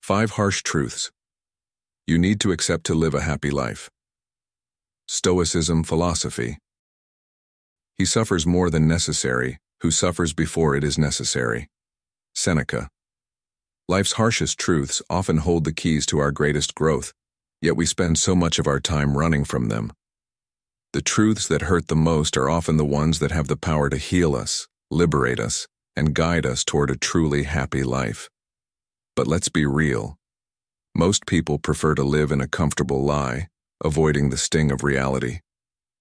5 harsh truths you need to accept to live a happy life. Stoicism philosophy. He suffers more than necessary, who suffers before it is necessary. Seneca. Life's harshest truths often hold the keys to our greatest growth, yet we spend so much of our time running from them. The truths that hurt the most are often the ones that have the power to heal us, liberate us, and guide us toward a truly happy life. But let's be real. Most people prefer to live in a comfortable lie, avoiding the sting of reality.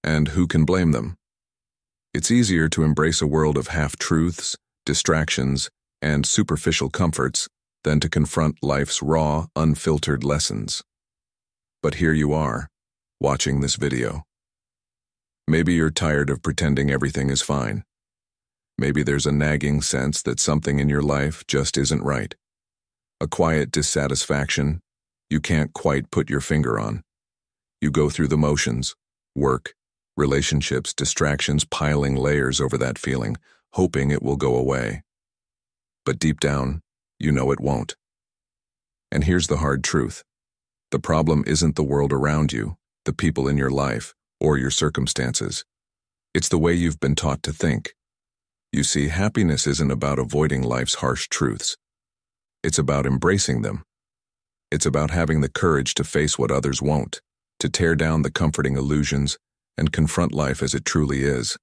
And who can blame them? It's easier to embrace a world of half-truths, distractions, and superficial comforts than to confront life's raw, unfiltered lessons. But here you are, watching this video. Maybe you're tired of pretending everything is fine. Maybe there's a nagging sense that something in your life just isn't right. A quiet dissatisfaction you can't quite put your finger on. You go through the motions, work, relationships, distractions, piling layers over that feeling, hoping it will go away. But deep down, you know it won't. And here's the hard truth. The problem isn't the world around you, the people in your life, or your circumstances. It's the way you've been taught to think. You see, happiness isn't about avoiding life's harsh truths. It's about embracing them. It's about having the courage to face what others won't, to tear down the comforting illusions and confront life as it truly is.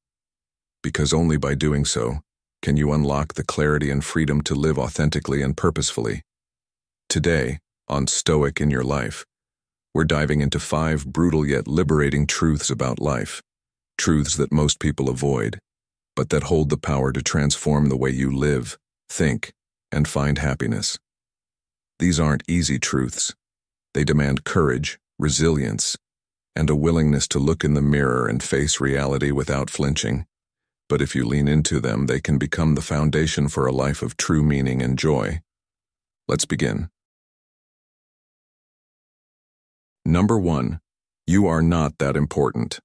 Because only by doing so can you unlock the clarity and freedom to live authentically and purposefully. Today, on Stoic in Your Life, we're diving into 5 brutal yet liberating truths about life, truths that most people avoid, but that hold the power to transform the way you live, think, and find happiness. These aren't easy truths. They demand courage, resilience, and a willingness to look in the mirror and face reality without flinching. But if you lean into them, they can become the foundation for a life of true meaning and joy. Let's begin. Number 1. You are not that important.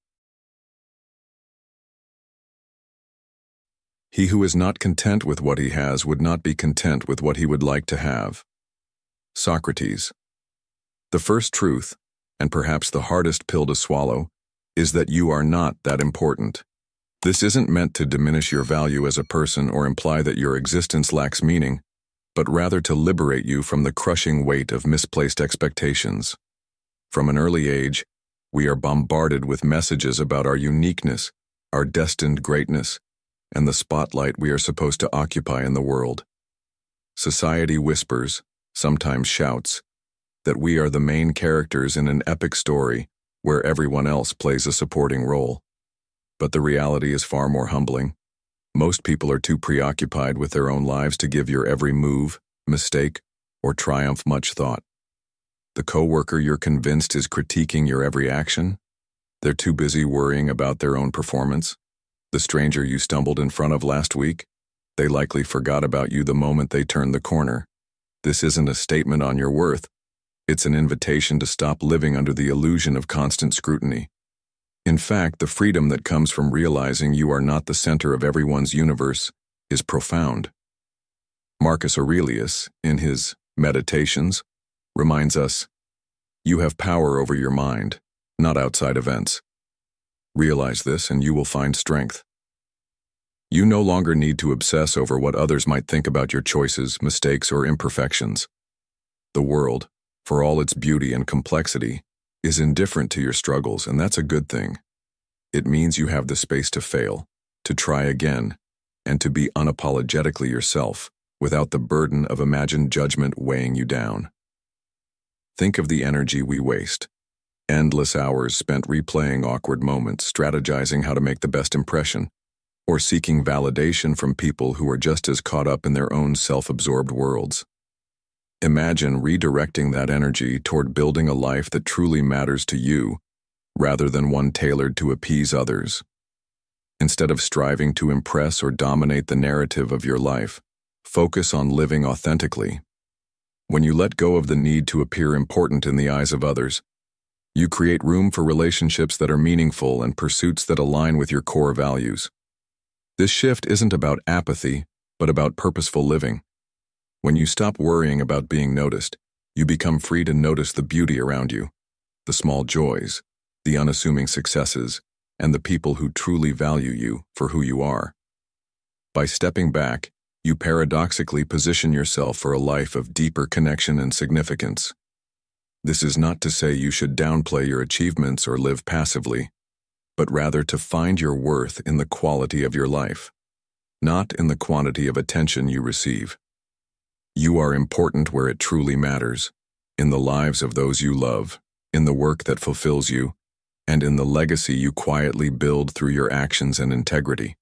He who is not content with what he has would not be content with what he would like to have. Socrates. The first truth, and perhaps the hardest pill to swallow, is that you are not that important. This isn't meant to diminish your value as a person or imply that your existence lacks meaning, but rather to liberate you from the crushing weight of misplaced expectations. From an early age, we are bombarded with messages about our uniqueness, our destined greatness, and the spotlight we are supposed to occupy in the world. Society whispers, sometimes shouts, that we are the main characters in an epic story where everyone else plays a supporting role. But the reality is far more humbling. Most people are too preoccupied with their own lives to give your every move, mistake, or triumph much thought. The coworker you're convinced is critiquing your every action, they're too busy worrying about their own performance. The stranger you stumbled in front of last week, they likely forgot about you the moment they turned the corner. This isn't a statement on your worth. It's an invitation to stop living under the illusion of constant scrutiny. In fact, the freedom that comes from realizing you are not the center of everyone's universe is profound. Marcus Aurelius, in his Meditations, reminds us, you have power over your mind, not outside events. Realize this and you will find strength. You no longer need to obsess over what others might think about your choices, mistakes, or imperfections. The world, for all its beauty and complexity, is indifferent to your struggles, and that's a good thing. It means you have the space to fail, to try again, and to be unapologetically yourself, without the burden of imagined judgment weighing you down. Think of the energy we waste. Endless hours spent replaying awkward moments, strategizing how to make the best impression, or seeking validation from people who are just as caught up in their own self-absorbed worlds. Imagine redirecting that energy toward building a life that truly matters to you, rather than one tailored to appease others. Instead of striving to impress or dominate the narrative of your life, focus on living authentically. When you let go of the need to appear important in the eyes of others, you create room for relationships that are meaningful and pursuits that align with your core values. This shift isn't about apathy, but about purposeful living. When you stop worrying about being noticed, You become free to notice the beauty around you, the small joys, the unassuming successes, and the people who truly value you for who you are. By stepping back, you paradoxically position yourself for a life of deeper connection and significance. This is not to say you should downplay your achievements or live passively, but rather to find your worth in the quality of your life, not in the quantity of attention you receive. You are important where it truly matters, in the lives of those you love, in the work that fulfills you, and in the legacy you quietly build through your actions and integrity.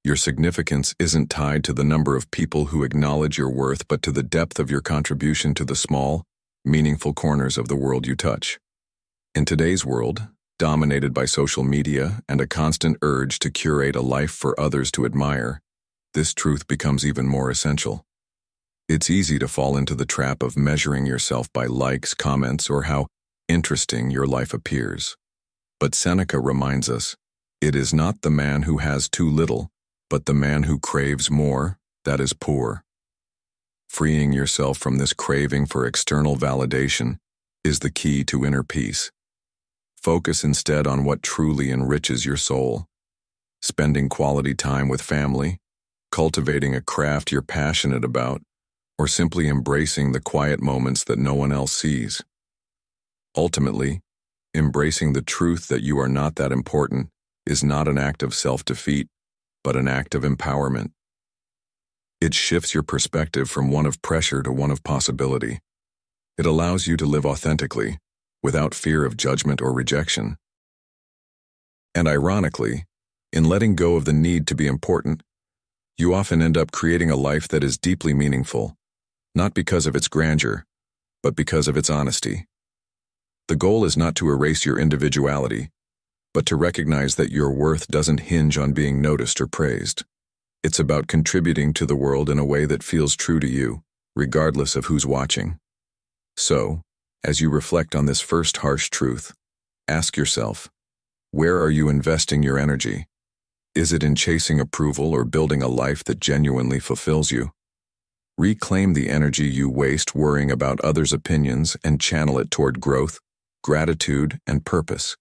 Your significance isn't tied to the number of people who acknowledge your worth, but to the depth of your contribution to the small, meaningful corners of the world you touch. In today's world, dominated by social media and a constant urge to curate a life for others to admire, this truth becomes even more essential. It's easy to fall into the trap of measuring yourself by likes, comments, or how interesting your life appears. But Seneca reminds us, it is not the man who has too little, but the man who craves more, that is poor. Freeing yourself from this craving for external validation is the key to inner peace. Focus instead on what truly enriches your soul. Spending quality time with family, cultivating a craft you're passionate about, or simply embracing the quiet moments that no one else sees. Ultimately, embracing the truth that you are not that important is not an act of self-defeat, but an act of empowerment. It shifts your perspective from one of pressure to one of possibility. It allows you to live authentically, without fear of judgment or rejection. And ironically, in letting go of the need to be important, you often end up creating a life that is deeply meaningful, not because of its grandeur, but because of its honesty. The goal is not to erase your individuality, but to recognize that your worth doesn't hinge on being noticed or praised. It's about contributing to the world in a way that feels true to you, regardless of who's watching. So, as you reflect on this first harsh truth, ask yourself, where are you investing your energy? Is it in chasing approval or building a life that genuinely fulfills you? Reclaim the energy you waste worrying about others' opinions and channel it toward growth, gratitude, and purpose.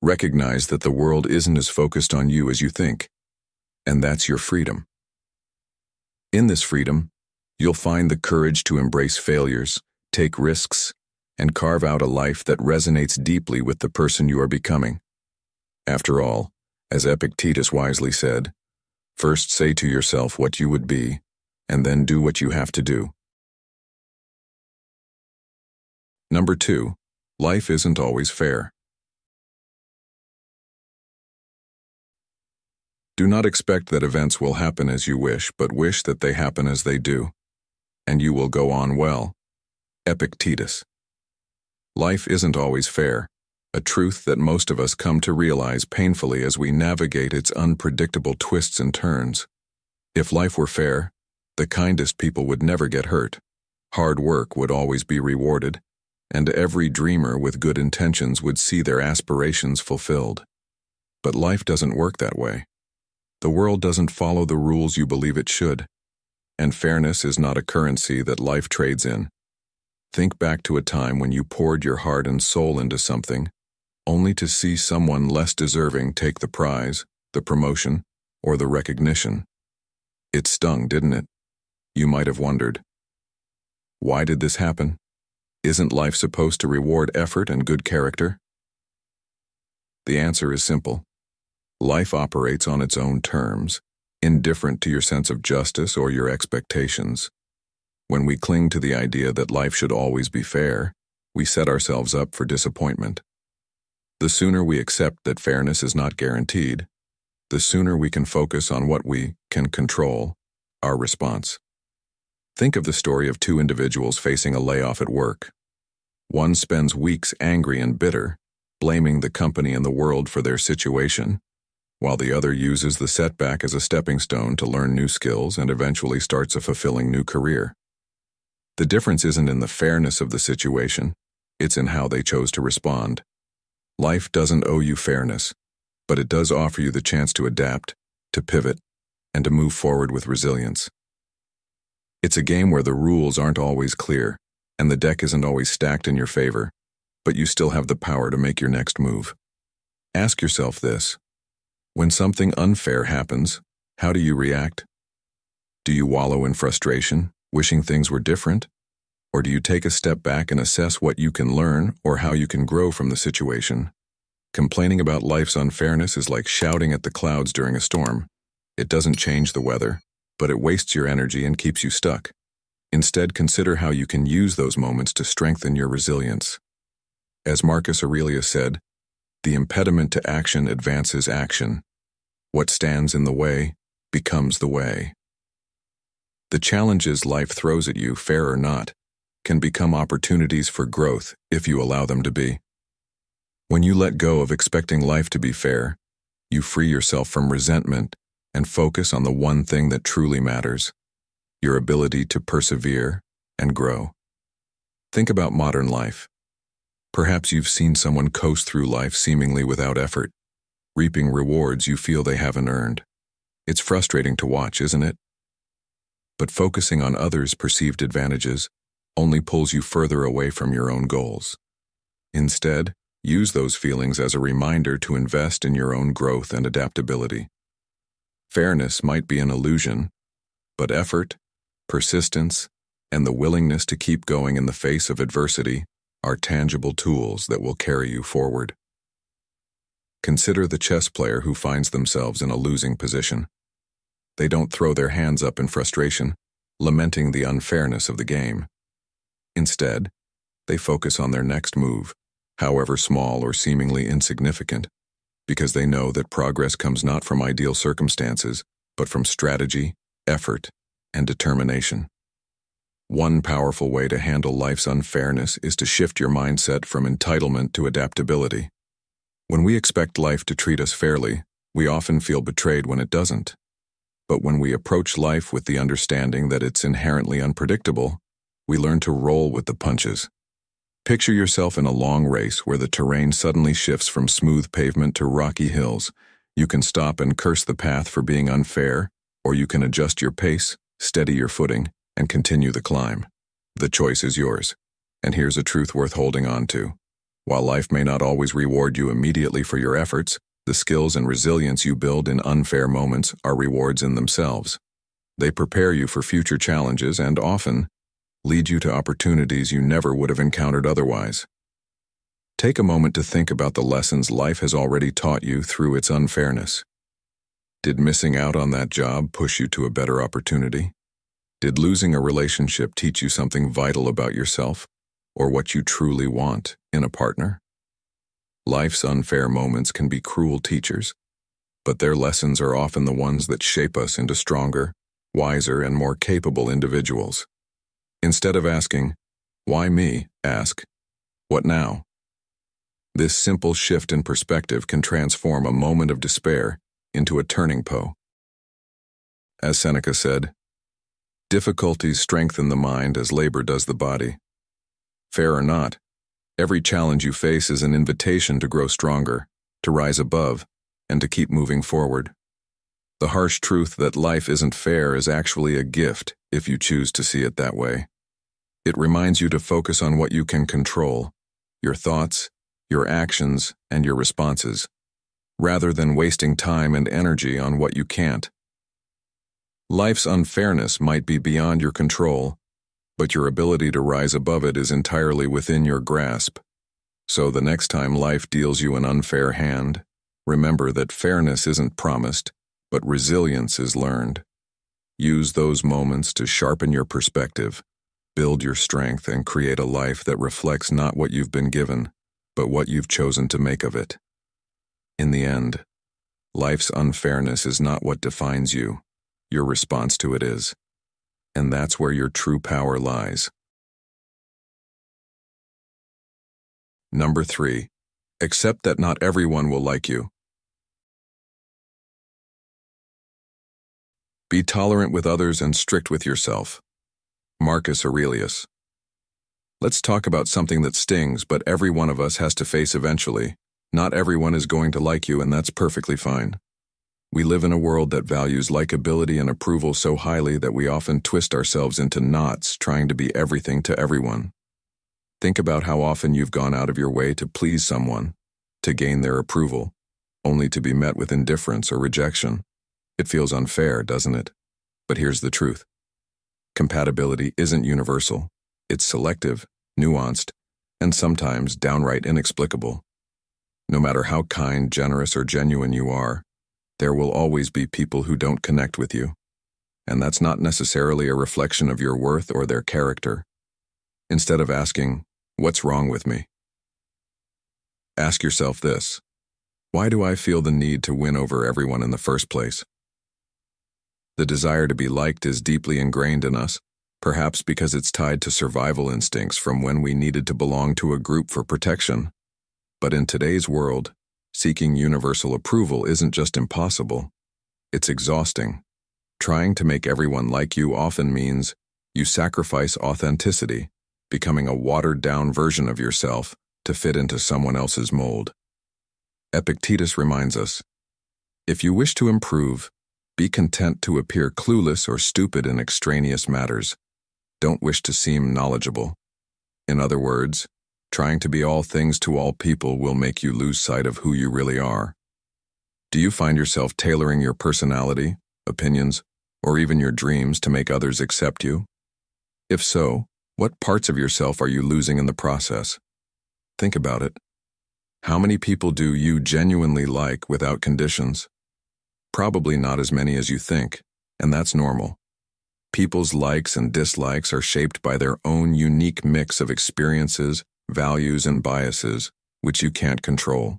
Recognize that the world isn't as focused on you as you think, and that's your freedom. In this freedom, you'll find the courage to embrace failures, take risks, and carve out a life that resonates deeply with the person you are becoming. After all, as Epictetus wisely said, first say to yourself what you would be, and then do what you have to do. Number 2, life isn't always fair. Do not expect that events will happen as you wish, but wish that they happen as they do, and you will go on well. Epictetus. Life isn't always fair, a truth that most of us come to realize painfully as we navigate its unpredictable twists and turns. If life were fair, the kindest people would never get hurt, hard work would always be rewarded, and every dreamer with good intentions would see their aspirations fulfilled. But life doesn't work that way. The world doesn't follow the rules you believe it should, and fairness is not a currency that life trades in. Think back to a time when you poured your heart and soul into something, only to see someone less deserving take the prize, the promotion, or the recognition. It stung, didn't it? You might have wondered, why did this happen? Isn't life supposed to reward effort and good character? The answer is simple. Life operates on its own terms, indifferent to your sense of justice or your expectations. When we cling to the idea that life should always be fair, we set ourselves up for disappointment. The sooner we accept that fairness is not guaranteed, the sooner we can focus on what we can control, our response. Think of the story of two individuals facing a layoff at work. One spends weeks angry and bitter, blaming the company and the world for their situation, while the other uses the setback as a stepping stone to learn new skills and eventually starts a fulfilling new career. The difference isn't in the fairness of the situation, it's in how they chose to respond. Life doesn't owe you fairness, but it does offer you the chance to adapt, to pivot, and to move forward with resilience. It's a game where the rules aren't always clear, and the deck isn't always stacked in your favor, but you still have the power to make your next move. Ask yourself this: when something unfair happens, how do you react? Do you wallow in frustration, wishing things were different? Or do you take a step back and assess what you can learn or how you can grow from the situation? Complaining about life's unfairness is like shouting at the clouds during a storm. It doesn't change the weather, but it wastes your energy and keeps you stuck. Instead, consider how you can use those moments to strengthen your resilience. As Marcus Aurelius said, "The impediment to action advances action. What stands in the way becomes the way." The challenges life throws at you, fair or not, can become opportunities for growth if you allow them to be. When you let go of expecting life to be fair, you free yourself from resentment and focus on the one thing that truly matters: your ability to persevere and grow. Think about modern life. Perhaps you've seen someone coast through life seemingly without effort, reaping rewards you feel they haven't earned. It's frustrating to watch, isn't it? But focusing on others' perceived advantages only pulls you further away from your own goals. Instead, use those feelings as a reminder to invest in your own growth and adaptability. Fairness might be an illusion, but effort, persistence, and the willingness to keep going in the face of adversity are tangible tools that will carry you forward. Consider the chess player who finds themselves in a losing position. They don't throw their hands up in frustration, lamenting the unfairness of the game. Instead, they focus on their next move, however small or seemingly insignificant, because they know that progress comes not from ideal circumstances, but from strategy, effort, and determination. One powerful way to handle life's unfairness is to shift your mindset from entitlement to adaptability. When we expect life to treat us fairly, we often feel betrayed when it doesn't. But when we approach life with the understanding that it's inherently unpredictable, we learn to roll with the punches. Picture yourself in a long race where the terrain suddenly shifts from smooth pavement to rocky hills. You can stop and curse the path for being unfair, or you can adjust your pace, steady your footing, and continue the climb. The choice is yours. And here's a truth worth holding on to. While life may not always reward you immediately for your efforts, the skills and resilience you build in unfair moments are rewards in themselves. They prepare you for future challenges and often lead you to opportunities you never would have encountered otherwise. Take a moment to think about the lessons life has already taught you through its unfairness. Did missing out on that job push you to a better opportunity? Did losing a relationship teach you something vital about yourself or what you truly want in a partner? Life's unfair moments can be cruel teachers, but their lessons are often the ones that shape us into stronger, wiser, and more capable individuals. Instead of asking, "Why me?" ask, "What now?" This simple shift in perspective can transform a moment of despair into a turning point. As Seneca said, "Difficulties strengthen the mind as labor does the body." Fair or not, every challenge you face is an invitation to grow stronger, to rise above, and to keep moving forward. The harsh truth that life isn't fair is actually a gift if you choose to see it that way. It reminds you to focus on what you can control, your thoughts, your actions, and your responses, rather than wasting time and energy on what you can't. Life's unfairness might be beyond your control, but your ability to rise above it is entirely within your grasp. So the next time life deals you an unfair hand, remember that fairness isn't promised, but resilience is learned. Use those moments to sharpen your perspective, build your strength, and create a life that reflects not what you've been given, but what you've chosen to make of it. In the end, life's unfairness is not what defines you. Your response to it is. And that's where your true power lies. Number 3. Accept that not everyone will like you. Be tolerant with others and strict with yourself. Marcus Aurelius. Let's talk about something that stings, but every one of us has to face eventually. Not everyone is going to like you, and that's perfectly fine. We live in a world that values likability and approval so highly that we often twist ourselves into knots trying to be everything to everyone. Think about how often you've gone out of your way to please someone, to gain their approval, only to be met with indifference or rejection. It feels unfair, doesn't it? But here's the truth. Compatibility isn't universal. It's selective, nuanced, and sometimes downright inexplicable. No matter how kind, generous, or genuine you are, there will always be people who don't connect with you. And that's not necessarily a reflection of your worth or their character. Instead of asking, "What's wrong with me?" ask yourself this: why do I feel the need to win over everyone in the first place? The desire to be liked is deeply ingrained in us, perhaps because it's tied to survival instincts from when we needed to belong to a group for protection. But in today's world, seeking universal approval isn't just impossible, it's exhausting. Trying to make everyone like you often means you sacrifice authenticity, becoming a watered-down version of yourself to fit into someone else's mold. Epictetus reminds us, if you wish to improve, be content to appear clueless or stupid in extraneous matters. Don't wish to seem knowledgeable. In other words, trying to be all things to all people will make you lose sight of who you really are. Do you find yourself tailoring your personality, opinions, or even your dreams to make others accept you? If so, what parts of yourself are you losing in the process? Think about it. How many people do you genuinely like without conditions? Probably not as many as you think, and that's normal. People's likes and dislikes are shaped by their own unique mix of experiences, values, and biases, which you can't control.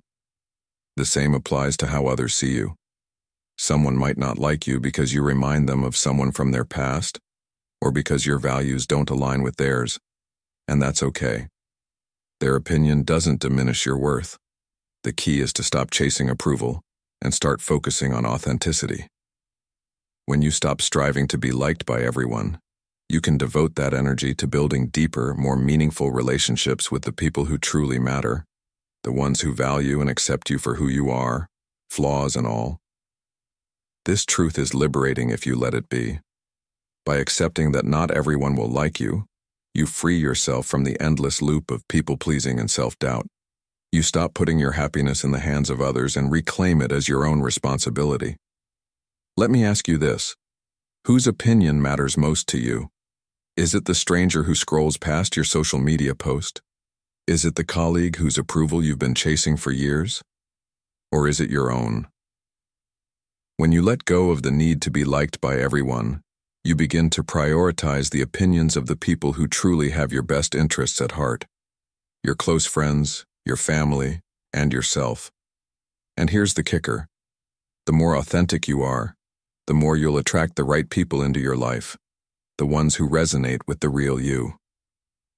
The same applies to how others see you. Someone might not like you because you remind them of someone from their past, or because your values don't align with theirs, and that's okay. Their opinion doesn't diminish your worth. The key is to stop chasing approval and start focusing on authenticity. When you stop striving to be liked by everyone, you can devote that energy to building deeper, more meaningful relationships with the people who truly matter, the ones who value and accept you for who you are, flaws and all. This truth is liberating if you let it be. By accepting that not everyone will like you, you free yourself from the endless loop of people-pleasing and self-doubt. You stop putting your happiness in the hands of others and reclaim it as your own responsibility. Let me ask you this: whose opinion matters most to you? Is it the stranger who scrolls past your social media post? Is it the colleague whose approval you've been chasing for years? Or is it your own? When you let go of the need to be liked by everyone, you begin to prioritize the opinions of the people who truly have your best interests at heart: your close friends, your family, and yourself. And here's the kicker: the more authentic you are, the more you'll attract the right people into your life, the ones who resonate with the real you.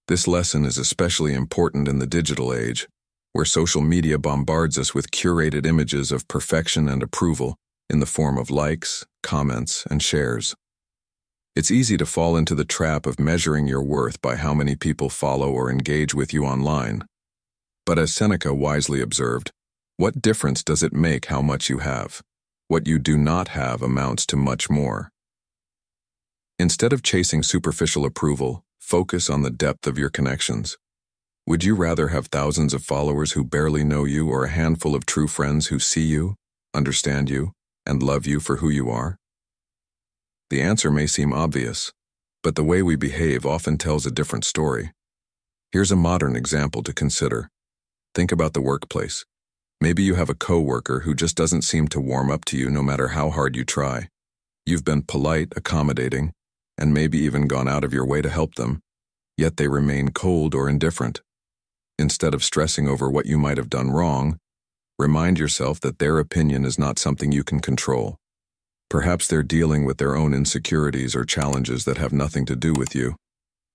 This lesson is especially important in the digital age, where social media bombards us with curated images of perfection and approval in the form of likes, comments, and shares. It's easy to fall into the trap of measuring your worth by how many people follow or engage with you online. But as Seneca wisely observed, what difference does it make how much you have? What you do not have amounts to much more. Instead of chasing superficial approval, focus on the depth of your connections. Would you rather have thousands of followers who barely know you, or a handful of true friends who see you, understand you, and love you for who you are? The answer may seem obvious, but the way we behave often tells a different story. Here's a modern example to consider. Think about the workplace. Maybe you have a coworker who just doesn't seem to warm up to you no matter how hard you try. You've been polite, accommodating, and maybe even gone out of your way to help them, yet they remain cold or indifferent. Instead of stressing over what you might have done wrong, remind yourself that their opinion is not something you can control. Perhaps they're dealing with their own insecurities or challenges that have nothing to do with you.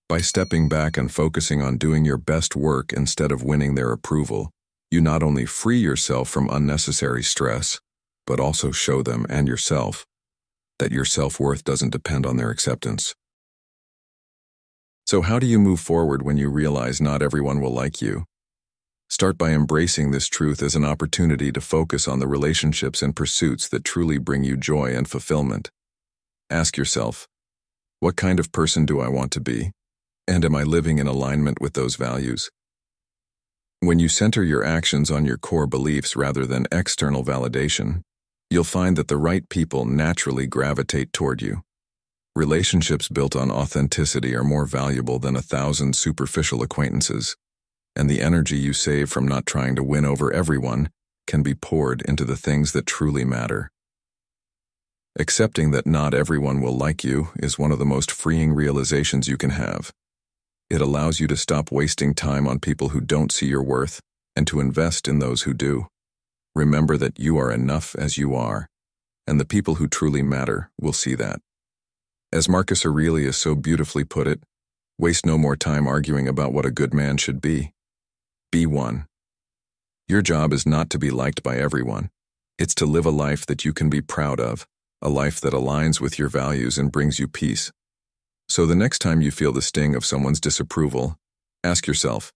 By stepping back and focusing on doing your best work instead of winning their approval, you not only free yourself from unnecessary stress, but also show them and yourself that your self-worth doesn't depend on their acceptance. So how do you move forward when you realize not everyone will like you? Start by embracing this truth as an opportunity to focus on the relationships and pursuits that truly bring you joy and fulfillment. Ask yourself, what kind of person do I want to be? And am I living in alignment with those values? When you center your actions on your core beliefs rather than external validation, you'll find that the right people naturally gravitate toward you. Relationships built on authenticity are more valuable than 1,000 superficial acquaintances, and the energy you save from not trying to win over everyone can be poured into the things that truly matter. Accepting that not everyone will like you is one of the most freeing realizations you can have. It allows you to stop wasting time on people who don't see your worth and to invest in those who do. Remember that you are enough as you are, and the people who truly matter will see that. As Marcus Aurelius so beautifully put it, waste no more time arguing about what a good man should be. Be one. Your job is not to be liked by everyone. It's to live a life that you can be proud of, a life that aligns with your values and brings you peace. So the next time you feel the sting of someone's disapproval, ask yourself,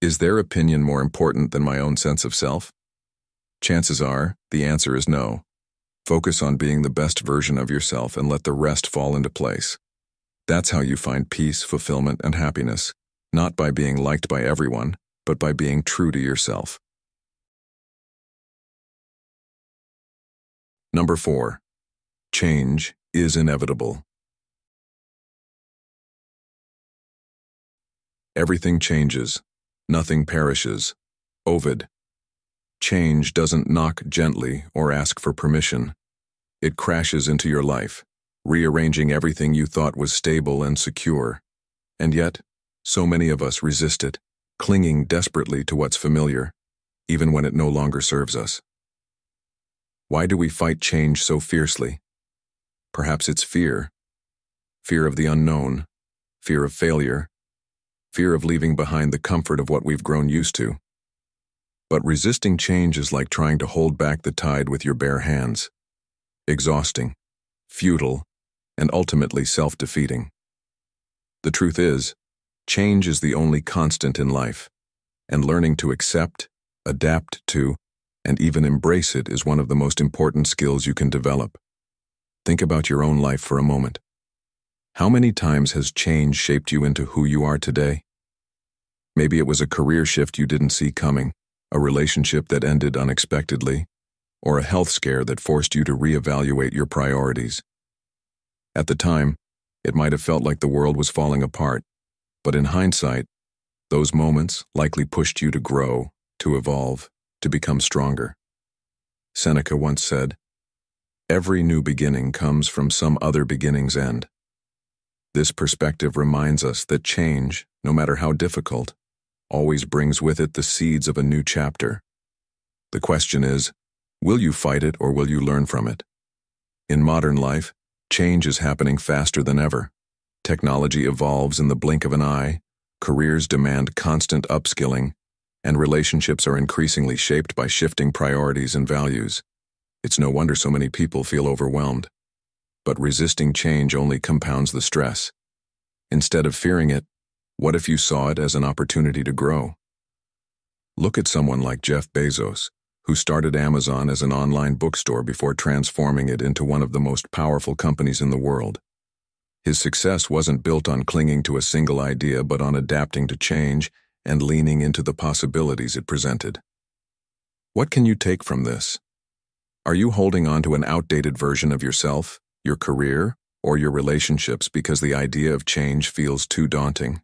is their opinion more important than my own sense of self? Chances are, the answer is no. Focus on being the best version of yourself and let the rest fall into place. That's how you find peace, fulfillment, and happiness, not by being liked by everyone, but by being true to yourself. Number 4. Change is inevitable. Everything changes. Nothing perishes. Ovid. Change doesn't knock gently or ask for permission. It crashes into your life, rearranging everything you thought was stable and secure. And yet, so many of us resist it, clinging desperately to what's familiar, even when it no longer serves us. Why do we fight change so fiercely? Perhaps it's fear. Fear of the unknown, fear of failure, fear of leaving behind the comfort of what we've grown used to. But resisting change is like trying to hold back the tide with your bare hands. Exhausting, futile, and ultimately self-defeating. The truth is, change is the only constant in life, and learning to accept, adapt to, and even embrace it is one of the most important skills you can develop. Think about your own life for a moment. How many times has change shaped you into who you are today? Maybe it was a career shift you didn't see coming, a relationship that ended unexpectedly, or a health scare that forced you to reevaluate your priorities. At the time, it might have felt like the world was falling apart, but in hindsight, those moments likely pushed you to grow, to evolve, to become stronger. Seneca once said, "Every new beginning comes from some other beginning's end." This perspective reminds us that change, no matter how difficult, always brings with it the seeds of a new chapter. The question is, will you fight it or will you learn from it? In modern life, change is happening faster than ever. Technology evolves in the blink of an eye, careers demand constant upskilling, and relationships are increasingly shaped by shifting priorities and values. It's no wonder so many people feel overwhelmed. But resisting change only compounds the stress. Instead of fearing it, what if you saw it as an opportunity to grow? Look at someone like Jeff Bezos, who started Amazon as an online bookstore before transforming it into one of the most powerful companies in the world. His success wasn't built on clinging to a single idea, but on adapting to change and leaning into the possibilities it presented. What can you take from this? Are you holding on to an outdated version of yourself, your career, or your relationships because the idea of change feels too daunting?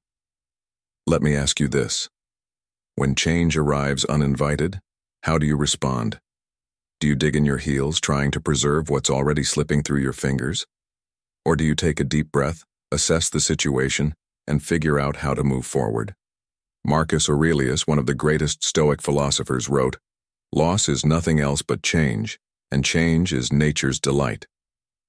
Let me ask you this. When change arrives uninvited, how do you respond? Do you dig in your heels trying to preserve what's already slipping through your fingers? Or do you take a deep breath, assess the situation, and figure out how to move forward? Marcus Aurelius, one of the greatest Stoic philosophers, wrote, "Loss is nothing else but change, and change is nature's delight."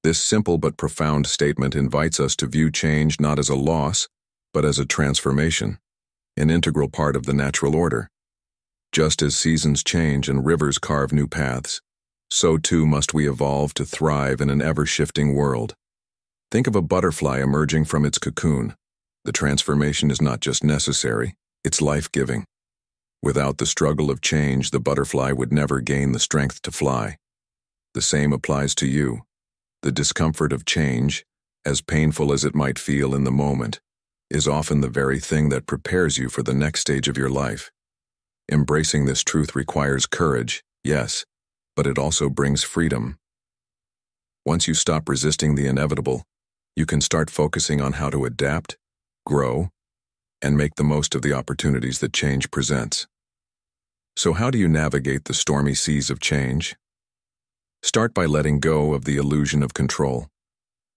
This simple but profound statement invites us to view change not as a loss, but as a transformation, an integral part of the natural order. Just as seasons change and rivers carve new paths, so too must we evolve to thrive in an ever-shifting world. Think of a butterfly emerging from its cocoon. The transformation is not just necessary, it's life-giving. Without the struggle of change, the butterfly would never gain the strength to fly. The same applies to you. The discomfort of change, as painful as it might feel in the moment, is often the very thing that prepares you for the next stage of your life. Embracing this truth requires courage, yes, but it also brings freedom. Once you stop resisting the inevitable, you can start focusing on how to adapt, grow, and make the most of the opportunities that change presents. So how do you navigate the stormy seas of change? Start by letting go of the illusion of control.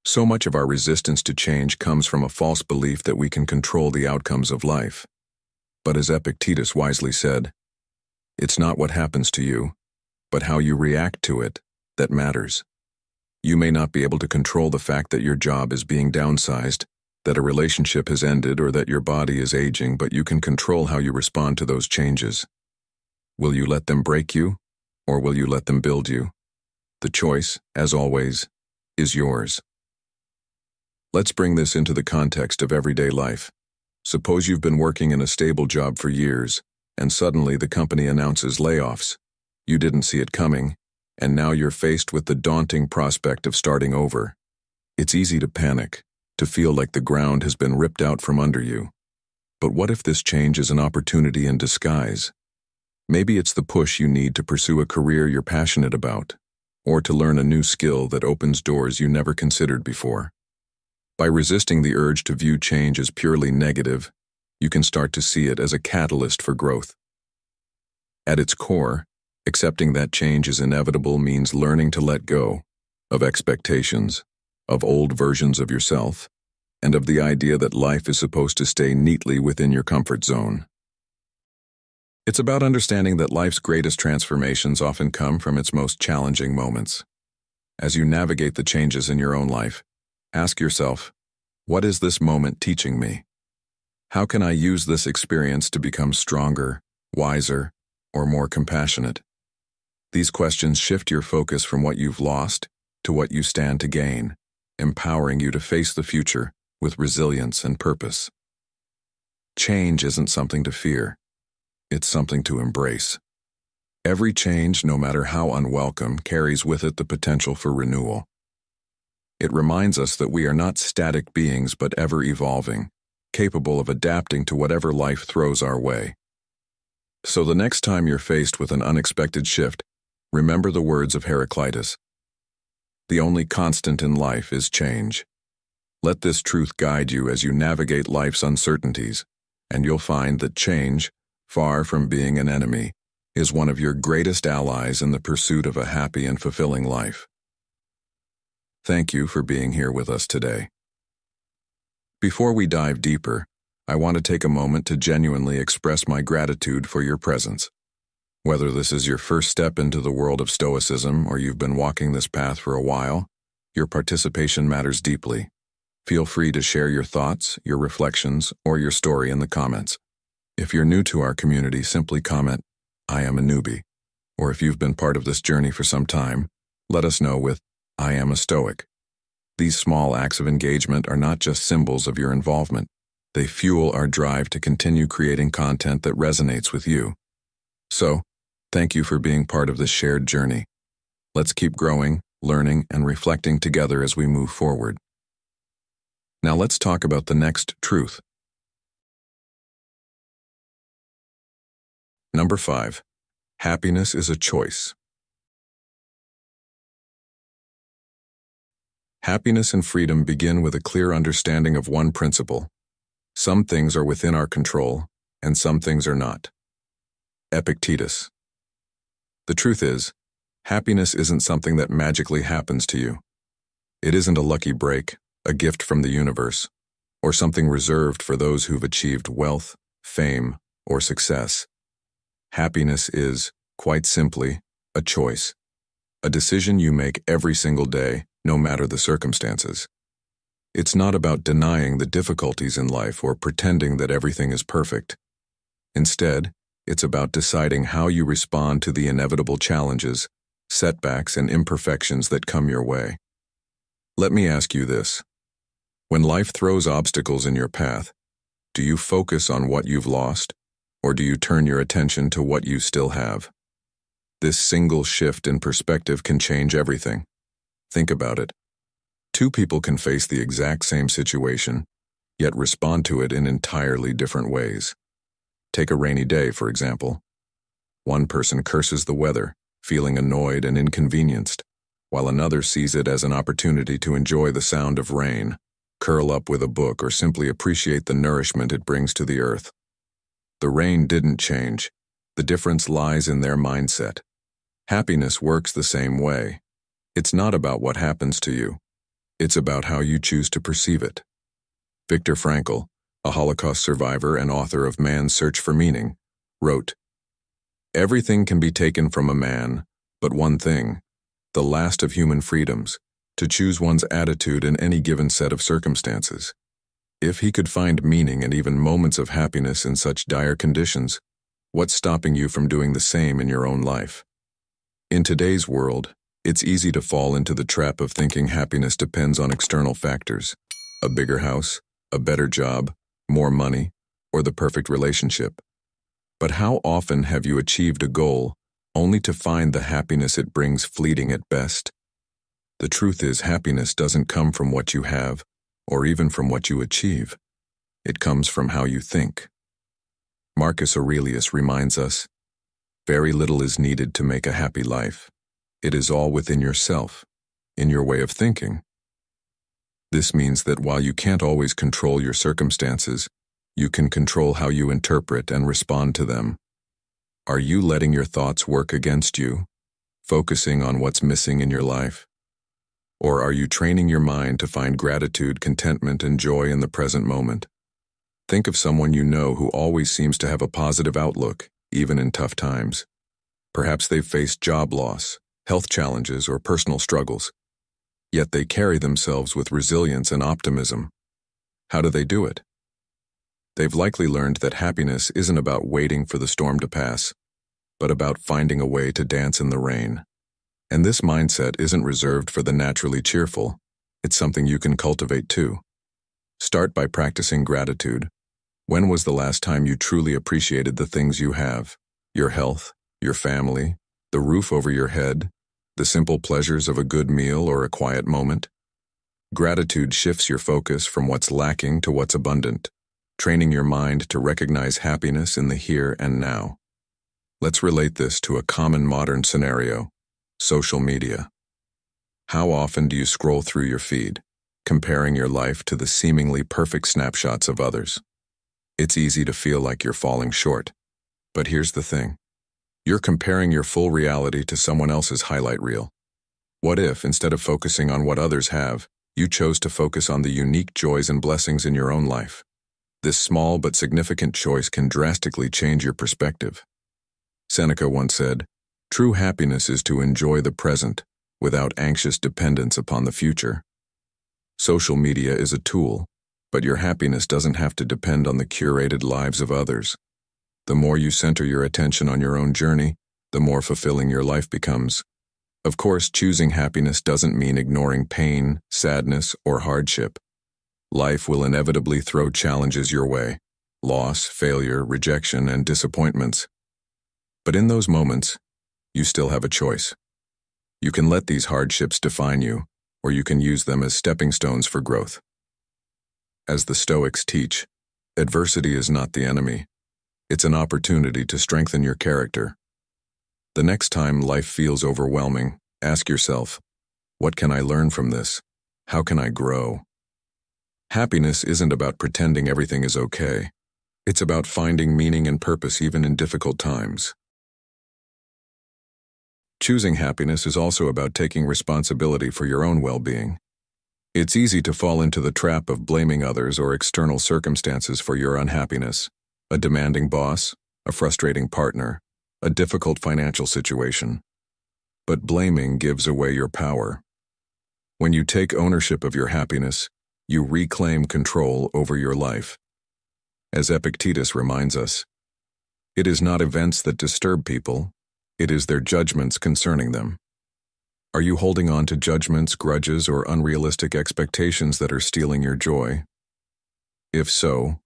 So much of our resistance to change comes from a false belief that we can control the outcomes of life. But as Epictetus wisely said, it's not what happens to you, but how you react to it, that matters. You may not be able to control the fact that your job is being downsized, that a relationship has ended, or that your body is aging, but you can control how you respond to those changes. Will you let them break you, or will you let them build you? The choice, as always, is yours. Let's bring this into the context of everyday life. Suppose you've been working in a stable job for years, and suddenly the company announces layoffs. You didn't see it coming, and now you're faced with the daunting prospect of starting over. It's easy to panic, to feel like the ground has been ripped out from under you. But what if this change is an opportunity in disguise? Maybe it's the push you need to pursue a career you're passionate about, or to learn a new skill that opens doors you never considered before. By resisting the urge to view change as purely negative, you can start to see it as a catalyst for growth. At its core, accepting that change is inevitable means learning to let go of expectations, of old versions of yourself, and of the idea that life is supposed to stay neatly within your comfort zone. It's about understanding that life's greatest transformations often come from its most challenging moments. As you navigate the changes in your own life, ask yourself, what is this moment teaching me? How can I use this experience to become stronger, wiser, or more compassionate? These questions shift your focus from what you've lost to what you stand to gain, empowering you to face the future with resilience and purpose. Change isn't something to fear. It's something to embrace. Every change, no matter how unwelcome, carries with it the potential for renewal. It reminds us that we are not static beings but ever-evolving, capable of adapting to whatever life throws our way. So the next time you're faced with an unexpected shift, remember the words of Heraclitus. The only constant in life is change. Let this truth guide you as you navigate life's uncertainties, and you'll find that change, far from being an enemy, is one of your greatest allies in the pursuit of a happy and fulfilling life. Thank you for being here with us today. Before we dive deeper, I want to take a moment to genuinely express my gratitude for your presence. Whether this is your first step into the world of Stoicism or you've been walking this path for a while, your participation matters deeply. Feel free to share your thoughts, your reflections, or your story in the comments. If you're new to our community, simply comment, "I am a newbie." Or if you've been part of this journey for some time, let us know with, "I am a Stoic." These small acts of engagement are not just symbols of your involvement. They fuel our drive to continue creating content that resonates with you. So, thank you for being part of this shared journey. Let's keep growing, learning, and reflecting together as we move forward. Now let's talk about the next truth. Number 5. Happiness is a choice. Happiness and freedom begin with a clear understanding of one principle. Some things are within our control, and some things are not. Epictetus. The truth is, happiness isn't something that magically happens to you. It isn't a lucky break, a gift from the universe, or something reserved for those who've achieved wealth, fame, or success. Happiness is, quite simply, a choice, a decision you make every single day, no matter the circumstances. It's not about denying the difficulties in life or pretending that everything is perfect. Instead, it's about deciding how you respond to the inevitable challenges, setbacks, and imperfections that come your way. Let me ask you this. When life throws obstacles in your path, do you focus on what you've lost, or do you turn your attention to what you still have? This single shift in perspective can change everything. Think about it. Two people can face the exact same situation, yet respond to it in entirely different ways. Take a rainy day, for example. One person curses the weather, feeling annoyed and inconvenienced, while another sees it as an opportunity to enjoy the sound of rain, curl up with a book, or simply appreciate the nourishment it brings to the earth. The rain didn't change. The difference lies in their mindset. Happiness works the same way. It's not about what happens to you. It's about how you choose to perceive it. Viktor Frankl, a Holocaust survivor and author of Man's Search for Meaning, wrote, "Everything can be taken from a man, but one thing, the last of human freedoms, to choose one's attitude in any given set of circumstances. If he could find meaning and even moments of happiness in such dire conditions, what's stopping you from doing the same in your own life?" In today's world, it's easy to fall into the trap of thinking happiness depends on external factors: a bigger house, a better job, more money, or the perfect relationship. But how often have you achieved a goal only to find the happiness it brings fleeting at best? The truth is, happiness doesn't come from what you have, or even from what you achieve. It comes from how you think. Marcus Aurelius reminds us, "Very little is needed to make a happy life. It is all within yourself, in your way of thinking." This means that while you can't always control your circumstances, you can control how you interpret and respond to them. Are you letting your thoughts work against you, focusing on what's missing in your life? Or are you training your mind to find gratitude, contentment, and joy in the present moment? Think of someone you know who always seems to have a positive outlook, even in tough times. Perhaps they've faced job loss, health challenges, or personal struggles. Yet they carry themselves with resilience and optimism. How do they do it? They've likely learned that happiness isn't about waiting for the storm to pass, but about finding a way to dance in the rain. And this mindset isn't reserved for the naturally cheerful. It's something you can cultivate too. Start by practicing gratitude. When was the last time you truly appreciated the things you have? Your health, your family, the roof over your head, the simple pleasures of a good meal or a quiet moment? Gratitude shifts your focus from what's lacking to what's abundant, training your mind to recognize happiness in the here and now. Let's relate this to a common modern scenario: social media. How often do you scroll through your feed, comparing your life to the seemingly perfect snapshots of others? It's easy to feel like you're falling short. But here's the thing. You're comparing your full reality to someone else's highlight reel. What if, instead of focusing on what others have, you chose to focus on the unique joys and blessings in your own life? This small but significant choice can drastically change your perspective. Seneca once said, "True happiness is to enjoy the present without anxious dependence upon the future." Social media is a tool, but your happiness doesn't have to depend on the curated lives of others. The more you center your attention on your own journey, the more fulfilling your life becomes. Of course, choosing happiness doesn't mean ignoring pain, sadness, or hardship. Life will inevitably throw challenges your way: loss, failure, rejection, and disappointments. But in those moments, you still have a choice. You can let these hardships define you, or you can use them as stepping stones for growth. As the Stoics teach, adversity is not the enemy. It's an opportunity to strengthen your character. The next time life feels overwhelming, ask yourself, what can I learn from this? How can I grow? Happiness isn't about pretending everything is okay. It's about finding meaning and purpose even in difficult times. Choosing happiness is also about taking responsibility for your own well-being. It's easy to fall into the trap of blaming others or external circumstances for your unhappiness: a demanding boss, a frustrating partner, a difficult financial situation. But blaming gives away your power. When you take ownership of your happiness, you reclaim control over your life. As Epictetus reminds us, it is not events that disturb people, it is their judgments concerning them. Are you holding on to judgments, grudges, or unrealistic expectations that are stealing your joy? If so,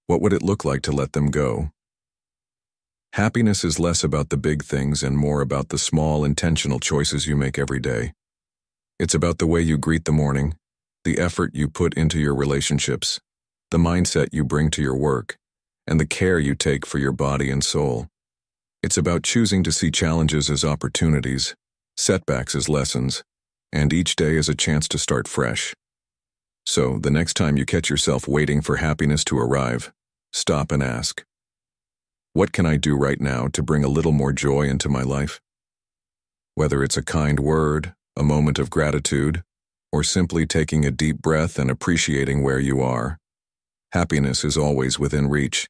what would it look like to let them go? Happiness is less about the big things and more about the small, intentional choices you make every day. It's about the way you greet the morning, the effort you put into your relationships, the mindset you bring to your work, and the care you take for your body and soul. It's about choosing to see challenges as opportunities, setbacks as lessons, and each day as a chance to start fresh. So, the next time you catch yourself waiting for happiness to arrive, stop and ask, what can I do right now to bring a little more joy into my life? Whether it's a kind word, a moment of gratitude, or simply taking a deep breath and appreciating where you are, happiness is always within reach.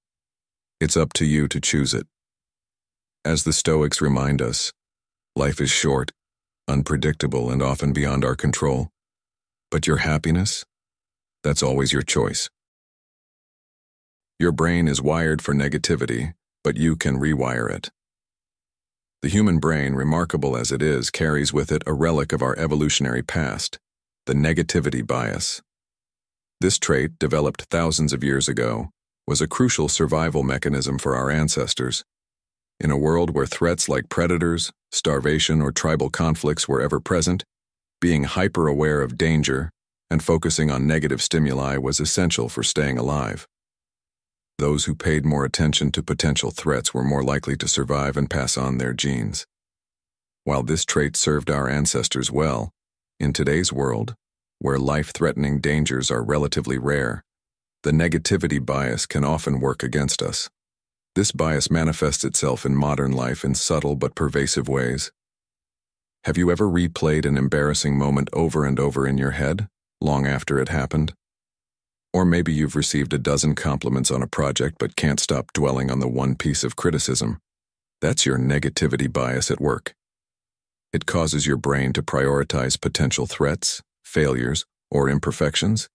It's up to you to choose it. As the Stoics remind us, life is short, unpredictable, and often beyond our control. But your happiness? That's always your choice. Your brain is wired for negativity, but you can rewire it. The human brain, remarkable as it is, carries with it a relic of our evolutionary past, the negativity bias. This trait, developed thousands of years ago, was a crucial survival mechanism for our ancestors. In a world where threats like predators, starvation, or tribal conflicts were ever present, being hyper-aware of danger and focusing on negative stimuli was essential for staying alive. Those who paid more attention to potential threats were more likely to survive and pass on their genes. While this trait served our ancestors well, in today's world, where life-threatening dangers are relatively rare, the negativity bias can often work against us. This bias manifests itself in modern life in subtle but pervasive ways. Have you ever replayed an embarrassing moment over and over in your head, long after it happened? Or maybe you've received a dozen compliments on a project but can't stop dwelling on the one piece of criticism. That's your negativity bias at work. It causes your brain to prioritize potential threats, failures, or imperfections,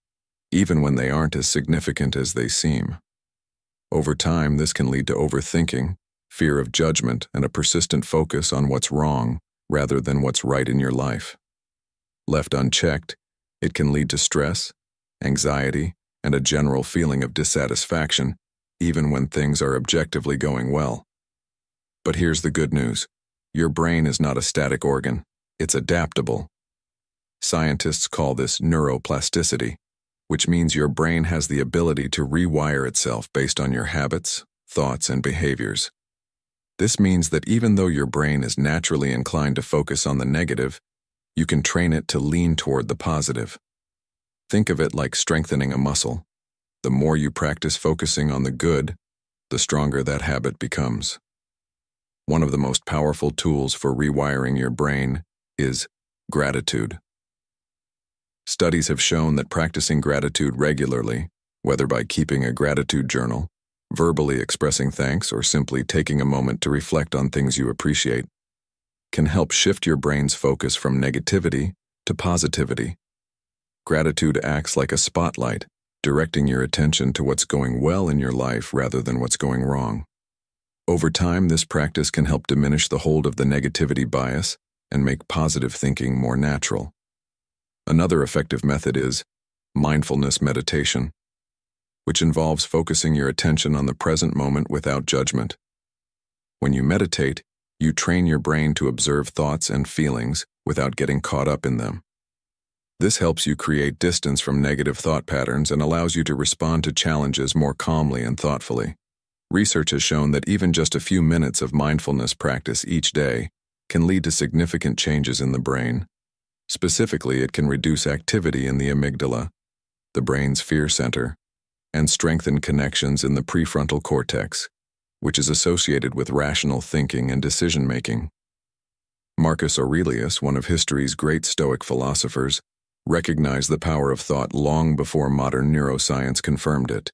even when they aren't as significant as they seem. Over time, this can lead to overthinking, fear of judgment, and a persistent focus on what's wrong rather than what's right in your life. Left unchecked, it can lead to stress, anxiety, and a general feeling of dissatisfaction, even when things are objectively going well. But here's the good news. Your brain is not a static organ. It's adaptable. Scientists call this neuroplasticity, which means your brain has the ability to rewire itself based on your habits, thoughts, and behaviors. This means that even though your brain is naturally inclined to focus on the negative, you can train it to lean toward the positive. Think of it like strengthening a muscle. The more you practice focusing on the good, the stronger that habit becomes. One of the most powerful tools for rewiring your brain is gratitude. Studies have shown that practicing gratitude regularly, whether by keeping a gratitude journal, verbally expressing thanks, or simply taking a moment to reflect on things you appreciate, can help shift your brain's focus from negativity to positivity. Gratitude acts like a spotlight, directing your attention to what's going well in your life rather than what's going wrong. Over time, this practice can help diminish the hold of the negativity bias and make positive thinking more natural. Another effective method is mindfulness meditation, which involves focusing your attention on the present moment without judgment. When you meditate, you train your brain to observe thoughts and feelings without getting caught up in them. This helps you create distance from negative thought patterns and allows you to respond to challenges more calmly and thoughtfully. Research has shown that even just a few minutes of mindfulness practice each day can lead to significant changes in the brain. Specifically, it can reduce activity in the amygdala, the brain's fear center, and strengthen connections in the prefrontal cortex, which is associated with rational thinking and decision-making. Marcus Aurelius, one of history's great Stoic philosophers, recognized the power of thought long before modern neuroscience confirmed it.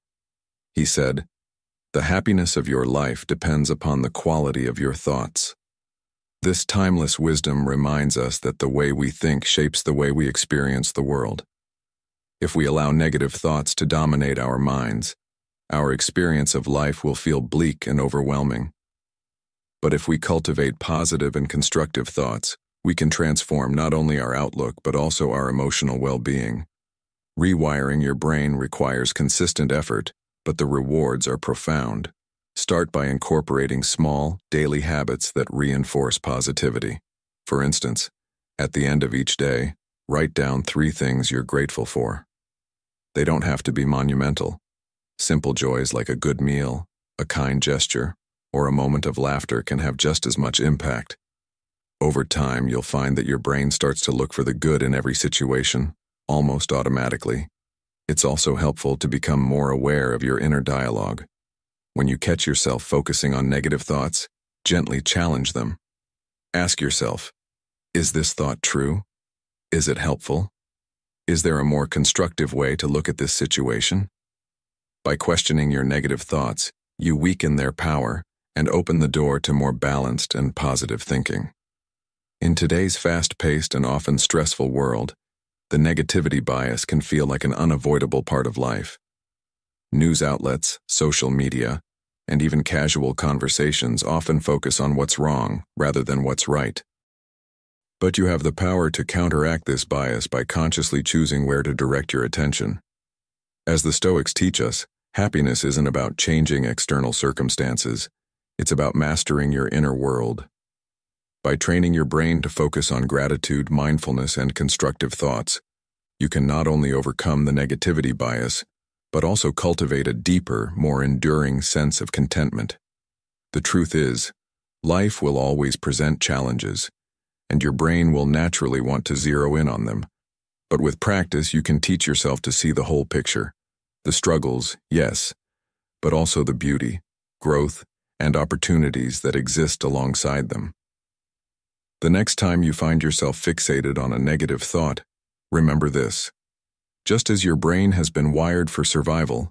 He said, "The happiness of your life depends upon the quality of your thoughts." This timeless wisdom reminds us that the way we think shapes the way we experience the world. If we allow negative thoughts to dominate our minds, our experience of life will feel bleak and overwhelming. But if we cultivate positive and constructive thoughts, we can transform not only our outlook but also our emotional well-being. Rewiring your brain requires consistent effort, but the rewards are profound. Start by incorporating small, daily habits that reinforce positivity. For instance, at the end of each day, write down 3 things you're grateful for. They don't have to be monumental. Simple joys like a good meal, a kind gesture, or a moment of laughter can have just as much impact. Over time, you'll find that your brain starts to look for the good in every situation, almost automatically. It's also helpful to become more aware of your inner dialogue. When you catch yourself focusing on negative thoughts, gently challenge them. Ask yourself, is this thought true? Is it helpful? Is there a more constructive way to look at this situation? By questioning your negative thoughts, you weaken their power and open the door to more balanced and positive thinking. In today's fast-paced and often stressful world, the negativity bias can feel like an unavoidable part of life. News outlets, social media, and even casual conversations often focus on what's wrong rather than what's right. But you have the power to counteract this bias by consciously choosing where to direct your attention. As the Stoics teach us, happiness isn't about changing external circumstances. It's about mastering your inner world. By training your brain to focus on gratitude, mindfulness, and constructive thoughts, you can not only overcome the negativity bias, but also cultivate a deeper, more enduring sense of contentment. The truth is, life will always present challenges, and your brain will naturally want to zero in on them. But with practice, you can teach yourself to see the whole picture. The struggles, yes, but also the beauty, growth, and opportunities that exist alongside them. The next time you find yourself fixated on a negative thought, remember this. Just as your brain has been wired for survival,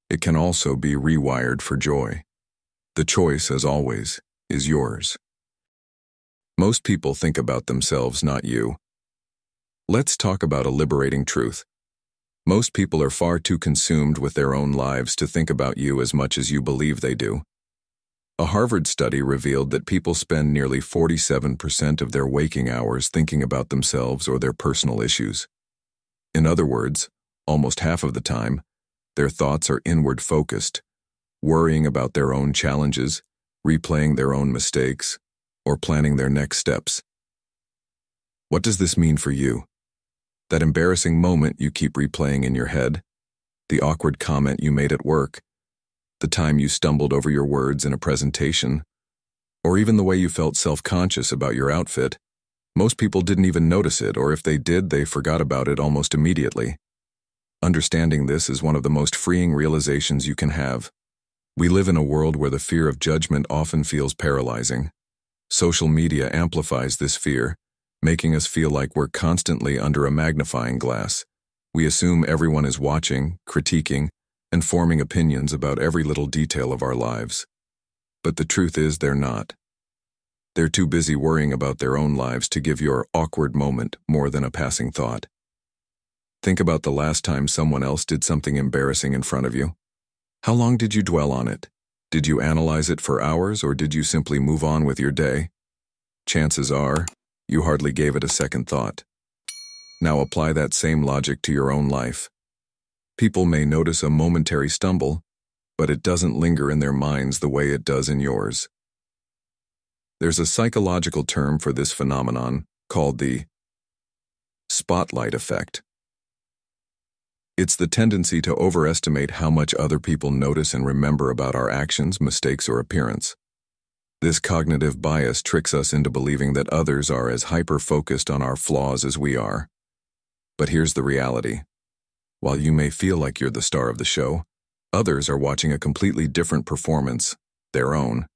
it can also be rewired for joy. The choice, as always, is yours. Most people think about themselves, not you. Let's talk about a liberating truth. Most people are far too consumed with their own lives to think about you as much as you believe they do. A Harvard study revealed that people spend nearly 47% of their waking hours thinking about themselves or their personal issues. In other words, almost half of the time, their thoughts are inward-focused, worrying about their own challenges, replaying their own mistakes, or planning their next steps. What does this mean for you? That embarrassing moment you keep replaying in your head, the awkward comment you made at work, the time you stumbled over your words in a presentation, or even the way you felt self-conscious about your outfit. Most people didn't even notice it, or if they did, they forgot about it almost immediately. Understanding this is one of the most freeing realizations you can have. We live in a world where the fear of judgment often feels paralyzing. Social media amplifies this fear, making us feel like we're constantly under a magnifying glass. We assume everyone is watching, critiquing, and forming opinions about every little detail of our lives. But the truth is, they're not. They're too busy worrying about their own lives to give your awkward moment more than a passing thought. Think about the last time someone else did something embarrassing in front of you. How long did you dwell on it? Did you analyze it for hours, or did you simply move on with your day? Chances are, you hardly gave it a second thought. Now apply that same logic to your own life. People may notice a momentary stumble, but it doesn't linger in their minds the way it does in yours. There's a psychological term for this phenomenon called the spotlight effect. It's the tendency to overestimate how much other people notice and remember about our actions, mistakes, or appearance. This cognitive bias tricks us into believing that others are as hyper-focused on our flaws as we are. But here's the reality. While you may feel like you're the star of the show, others are watching a completely different performance, their own.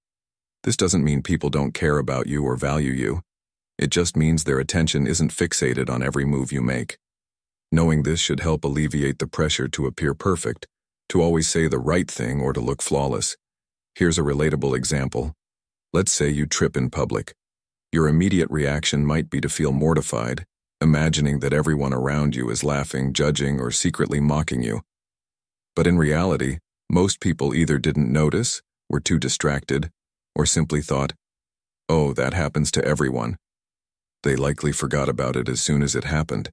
This doesn't mean people don't care about you or value you. It just means their attention isn't fixated on every move you make. Knowing this should help alleviate the pressure to appear perfect, to always say the right thing, or to look flawless. Here's a relatable example. Let's say you trip in public. Your immediate reaction might be to feel mortified, imagining that everyone around you is laughing, judging, or secretly mocking you. But in reality, most people either didn't notice, were too distracted, or simply thought, "Oh, that happens to everyone." They likely forgot about it as soon as it happened.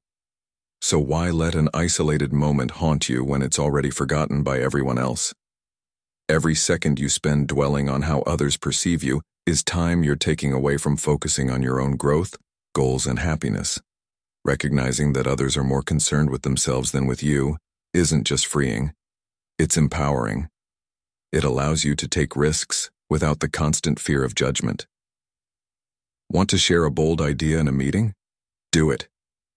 So why let an isolated moment haunt you when it's already forgotten by everyone else? Every second you spend dwelling on how others perceive you is time you're taking away from focusing on your own growth, goals, and happiness. Recognizing that others are more concerned with themselves than with you isn't just freeing. It's empowering. It allows you to take risks without the constant fear of judgment. Want to share a bold idea in a meeting? Do it.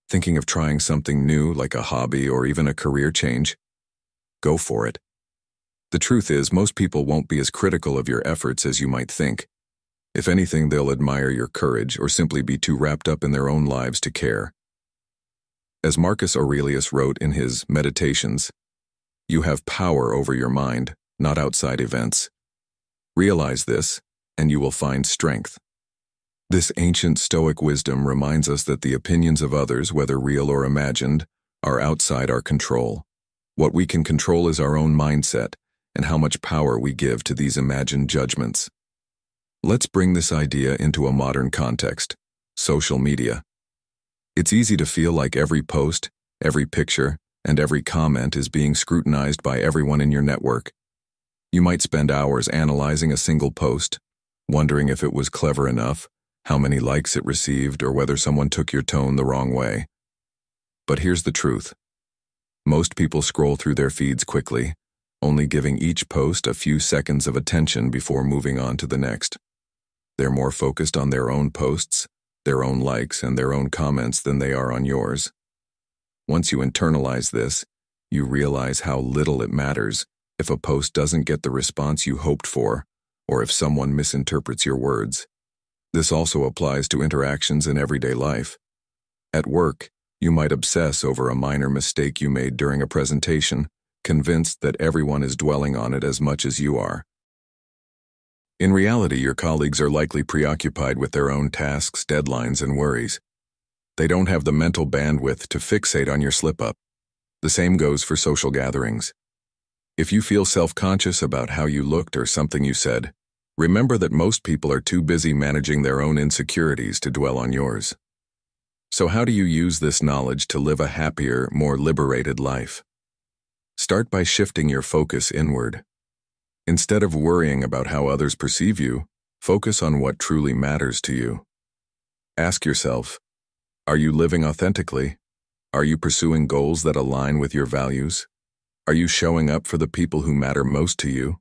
Thinking of trying something new like a hobby or even a career change? Go for it. The truth is, most people won't be as critical of your efforts as you might think. If anything, they'll admire your courage or simply be too wrapped up in their own lives to care. As Marcus Aurelius wrote in his Meditations, "You have power over your mind, not outside events. Realize this, and you will find strength." This ancient Stoic wisdom reminds us that the opinions of others, whether real or imagined, are outside our control. What we can control is our own mindset and how much power we give to these imagined judgments. Let's bring this idea into a modern context: social media. It's easy to feel like every post, every picture, and every comment is being scrutinized by everyone in your network. You might spend hours analyzing a single post, wondering if it was clever enough, how many likes it received, or whether someone took your tone the wrong way. But here's the truth. Most people scroll through their feeds quickly, only giving each post a few seconds of attention before moving on to the next. They're more focused on their own posts, their own likes, and their own comments than they are on yours. Once you internalize this, you realize how little it matters if a post doesn't get the response you hoped for, or if someone misinterprets your words. This also applies to interactions in everyday life. At work, you might obsess over a minor mistake you made during a presentation, convinced that everyone is dwelling on it as much as you are. In reality, your colleagues are likely preoccupied with their own tasks, deadlines, and worries. They don't have the mental bandwidth to fixate on your slip-up. The same goes for social gatherings. If you feel self-conscious about how you looked or something you said, remember that most people are too busy managing their own insecurities to dwell on yours. So how do you use this knowledge to live a happier, more liberated life? Start by shifting your focus inward. Instead of worrying about how others perceive you, focus on what truly matters to you. Ask yourself, are you living authentically? Are you pursuing goals that align with your values? Are you showing up for the people who matter most to you?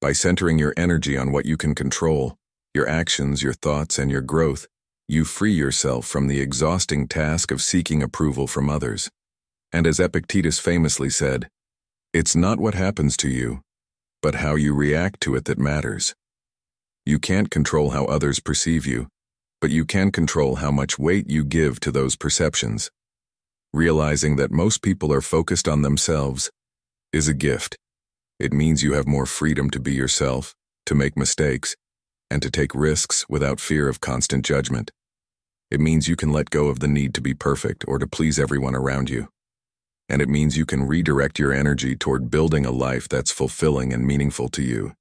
By centering your energy on what you can control, your actions, your thoughts, and your growth, you free yourself from the exhausting task of seeking approval from others. And as Epictetus famously said, "It's not what happens to you, but how you react to it that matters." You can't control how others perceive you, but you can control how much weight you give to those perceptions. Realizing that most people are focused on themselves is a gift. It means you have more freedom to be yourself, to make mistakes, and to take risks without fear of constant judgment. It means you can let go of the need to be perfect or to please everyone around you. And it means you can redirect your energy toward building a life that's fulfilling and meaningful to you.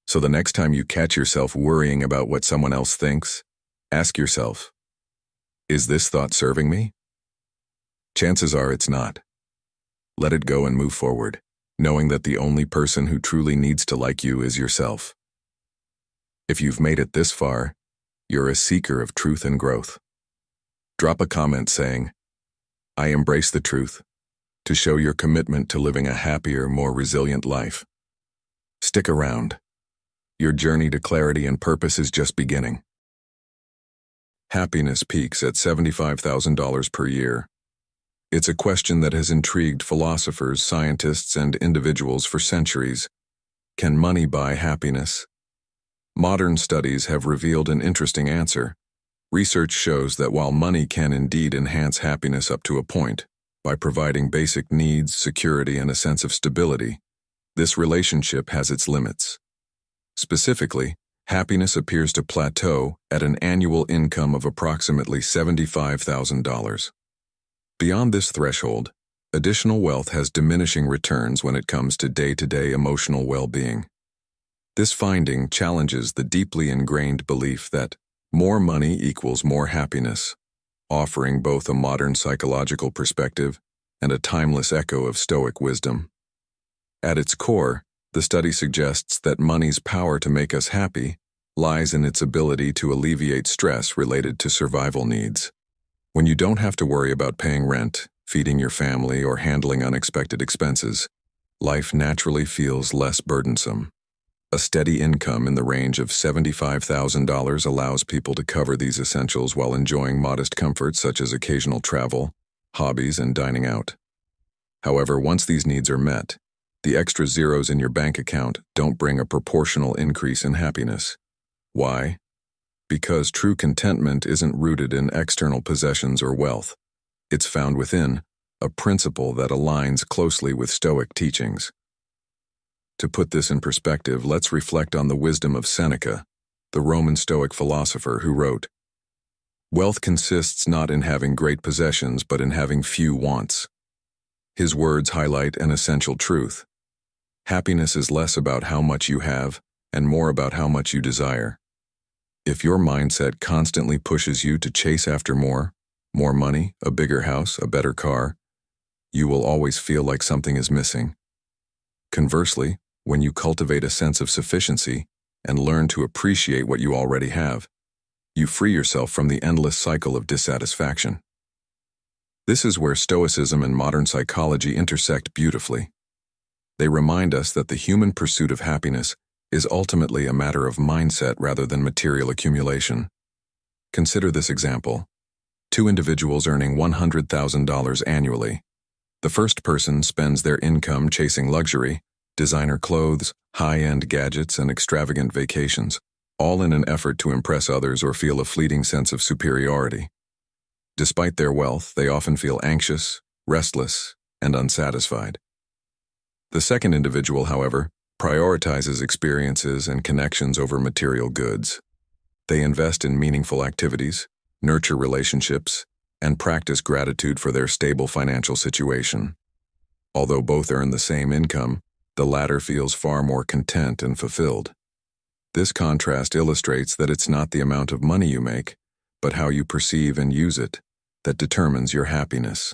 So the next time you catch yourself worrying about what someone else thinks, ask yourself, is this thought serving me? Chances are it's not. Let it go and move forward, knowing that the only person who truly needs to like you is yourself. If you've made it this far, you're a seeker of truth and growth. Drop a comment saying, "I embrace the truth," to show your commitment to living a happier, more resilient life. Stick around. Your journey to clarity and purpose is just beginning. Happiness peaks at $75,000 per year. It's a question that has intrigued philosophers, scientists, and individuals for centuries. Can money buy happiness? Modern studies have revealed an interesting answer. Research shows that while money can indeed enhance happiness up to a point, by providing basic needs, security, and a sense of stability, this relationship has its limits. Specifically, happiness appears to plateau at an annual income of approximately $75,000. Beyond this threshold, additional wealth has diminishing returns when it comes to day-to-day emotional well-being. This finding challenges the deeply ingrained belief that more money equals more happiness, offering both a modern psychological perspective and a timeless echo of Stoic wisdom. At its core, the study suggests that money's power to make us happy lies in its ability to alleviate stress related to survival needs. When you don't have to worry about paying rent, feeding your family, or handling unexpected expenses, life naturally feels less burdensome. A steady income in the range of $75,000 allows people to cover these essentials while enjoying modest comforts such as occasional travel, hobbies, and dining out. However, once these needs are met, the extra zeros in your bank account don't bring a proportional increase in happiness. Why? Because true contentment isn't rooted in external possessions or wealth. It's found within, a principle that aligns closely with Stoic teachings. To put this in perspective, let's reflect on the wisdom of Seneca, the Roman Stoic philosopher who wrote, "Wealth consists not in having great possessions, but in having few wants." His words highlight an essential truth. Happiness is less about how much you have and more about how much you desire. If your mindset constantly pushes you to chase after more money, a bigger house, a better car, you will always feel like something is missing. Conversely, when you cultivate a sense of sufficiency and learn to appreciate what you already have, you free yourself from the endless cycle of dissatisfaction. This is where Stoicism and modern psychology intersect beautifully. They remind us that the human pursuit of happiness is ultimately a matter of mindset rather than material accumulation. Consider this example. Two individuals earning $100,000 annually. The first person spends their income chasing luxury, designer clothes, high-end gadgets, and extravagant vacations, all in an effort to impress others or feel a fleeting sense of superiority. Despite their wealth, they often feel anxious, restless, and unsatisfied. The second individual, however, prioritizes experiences and connections over material goods. They invest in meaningful activities, nurture relationships, and practice gratitude for their stable financial situation. Although both earn the same income, the latter feels far more content and fulfilled. This contrast illustrates that it's not the amount of money you make, but how you perceive and use it, that determines your happiness.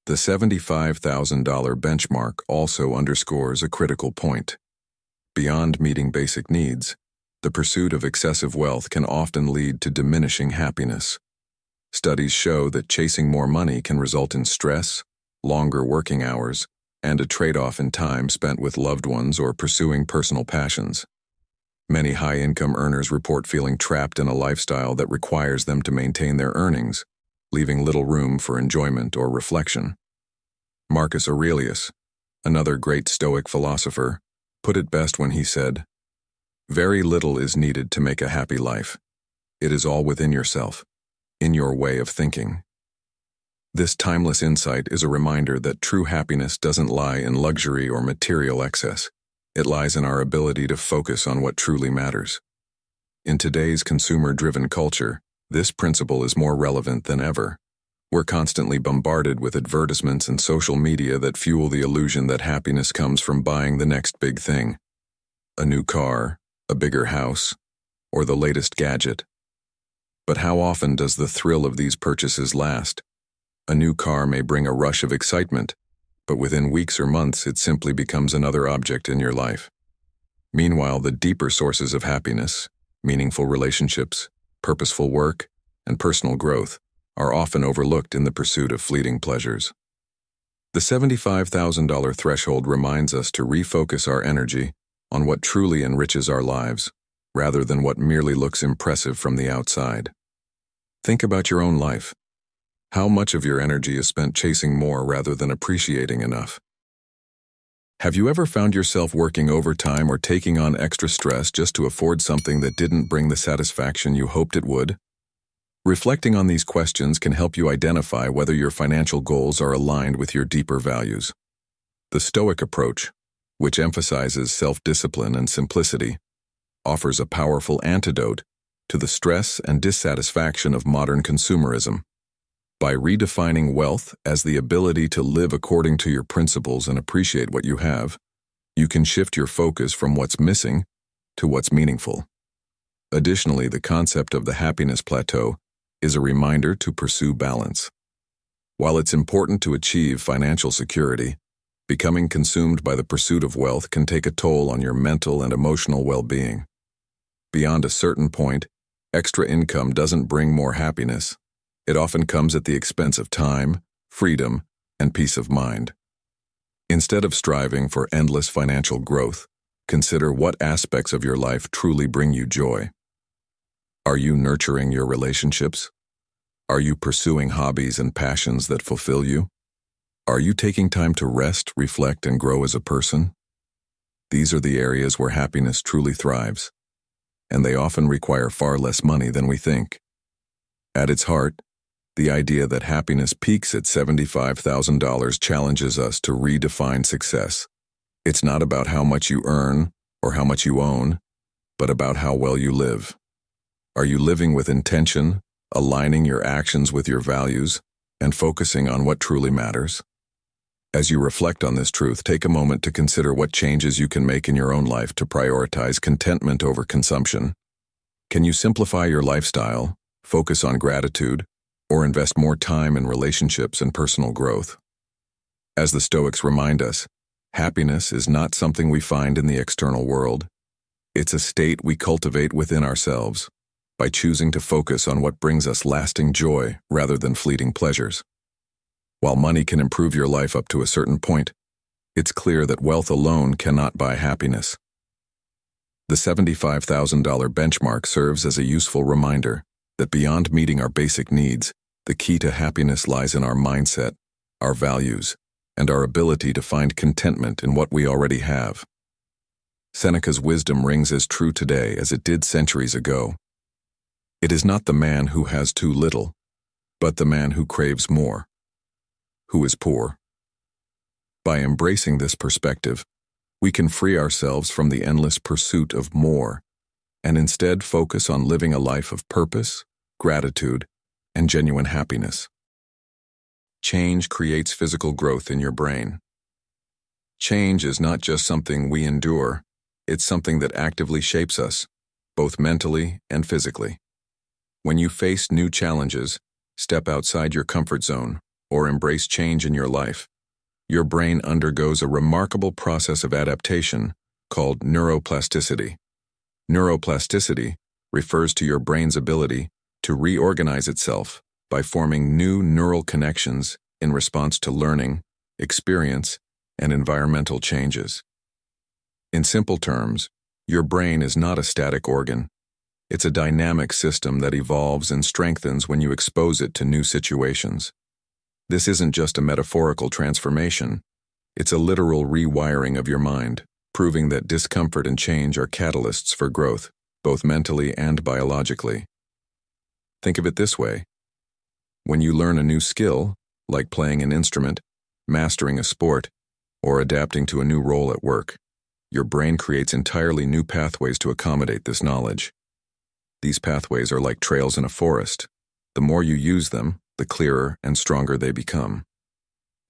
The $75,000 benchmark also underscores a critical point. Beyond meeting basic needs, the pursuit of excessive wealth can often lead to diminishing happiness. Studies show that chasing more money can result in stress, longer working hours, and a trade-off in time spent with loved ones or pursuing personal passions. Many high-income earners report feeling trapped in a lifestyle that requires them to maintain their earnings, leaving little room for enjoyment or reflection. Marcus Aurelius, another great Stoic philosopher, put it best when he said, "Very little is needed to make a happy life. It is all within yourself, in your way of thinking." This timeless insight is a reminder that true happiness doesn't lie in luxury or material excess. It lies in our ability to focus on what truly matters. In today's consumer-driven culture, this principle is more relevant than ever. We're constantly bombarded with advertisements and social media that fuel the illusion that happiness comes from buying the next big thing. A new car, a bigger house, or the latest gadget. But how often does the thrill of these purchases last? A new car may bring a rush of excitement, but within weeks or months it simply becomes another object in your life. Meanwhile, the deeper sources of happiness, meaningful relationships, purposeful work, and personal growth, are often overlooked in the pursuit of fleeting pleasures. The $75,000 threshold reminds us to refocus our energy on what truly enriches our lives, rather than what merely looks impressive from the outside. Think about your own life. How much of your energy is spent chasing more rather than appreciating enough? Have you ever found yourself working overtime or taking on extra stress just to afford something that didn't bring the satisfaction you hoped it would? Reflecting on these questions can help you identify whether your financial goals are aligned with your deeper values. The Stoic approach, which emphasizes self-discipline and simplicity, offers a powerful antidote to the stress and dissatisfaction of modern consumerism. By redefining wealth as the ability to live according to your principles and appreciate what you have, you can shift your focus from what's missing to what's meaningful. Additionally, the concept of the happiness plateau is a reminder to pursue balance. While it's important to achieve financial security, becoming consumed by the pursuit of wealth can take a toll on your mental and emotional well-being. Beyond a certain point, extra income doesn't bring more happiness. It often comes at the expense of time, freedom, and peace of mind. Instead of striving for endless financial growth, consider what aspects of your life truly bring you joy. Are you nurturing your relationships? Are you pursuing hobbies and passions that fulfill you? Are you taking time to rest, reflect, and grow as a person? These are the areas where happiness truly thrives, and they often require far less money than we think. At its heart, the idea that happiness peaks at $75,000 challenges us to redefine success. It's not about how much you earn or how much you own, but about how well you live. Are you living with intention, aligning your actions with your values, and focusing on what truly matters? As you reflect on this truth, take a moment to consider what changes you can make in your own life to prioritize contentment over consumption. Can you simplify your lifestyle, focus on gratitude, or invest more time in relationships and personal growth? As the Stoics remind us, happiness is not something we find in the external world. It's a state we cultivate within ourselves by choosing to focus on what brings us lasting joy rather than fleeting pleasures. While money can improve your life up to a certain point, it's clear that wealth alone cannot buy happiness. The $75,000 benchmark serves as a useful reminder that beyond meeting our basic needs, the key to happiness lies in our mindset, our values, and our ability to find contentment in what we already have. Seneca's wisdom rings as true today as it did centuries ago. It is not the man who has too little, but the man who craves more, who is poor. By embracing this perspective, we can free ourselves from the endless pursuit of more and instead focus on living a life of purpose, gratitude, and genuine happiness. Change creates physical growth in your brain. Change is not just something we endure, it's something that actively shapes us, both mentally and physically. When you face new challenges, step outside your comfort zone, or embrace change in your life, your brain undergoes a remarkable process of adaptation called neuroplasticity. Neuroplasticity refers to your brain's ability to reorganize itself by forming new neural connections in response to learning, experience, and environmental changes. In simple terms, your brain is not a static organ. It's a dynamic system that evolves and strengthens when you expose it to new situations. This isn't just a metaphorical transformation, it's a literal rewiring of your mind, proving that discomfort and change are catalysts for growth, both mentally and biologically. Think of it this way. When you learn a new skill, like playing an instrument, mastering a sport, or adapting to a new role at work, your brain creates entirely new pathways to accommodate this knowledge. These pathways are like trails in a forest. The more you use them, the clearer and stronger they become.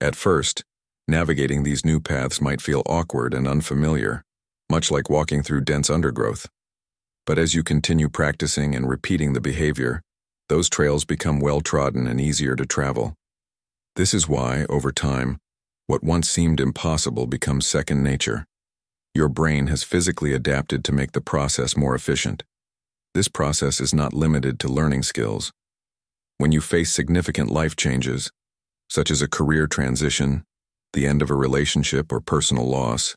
At first, navigating these new paths might feel awkward and unfamiliar, much like walking through dense undergrowth. But as you continue practicing and repeating the behavior, those trails become well-trodden and easier to travel. This is why, over time, what once seemed impossible becomes second nature. Your brain has physically adapted to make the process more efficient. This process is not limited to learning skills. When you face significant life changes, such as a career transition, the end of a relationship, or personal loss,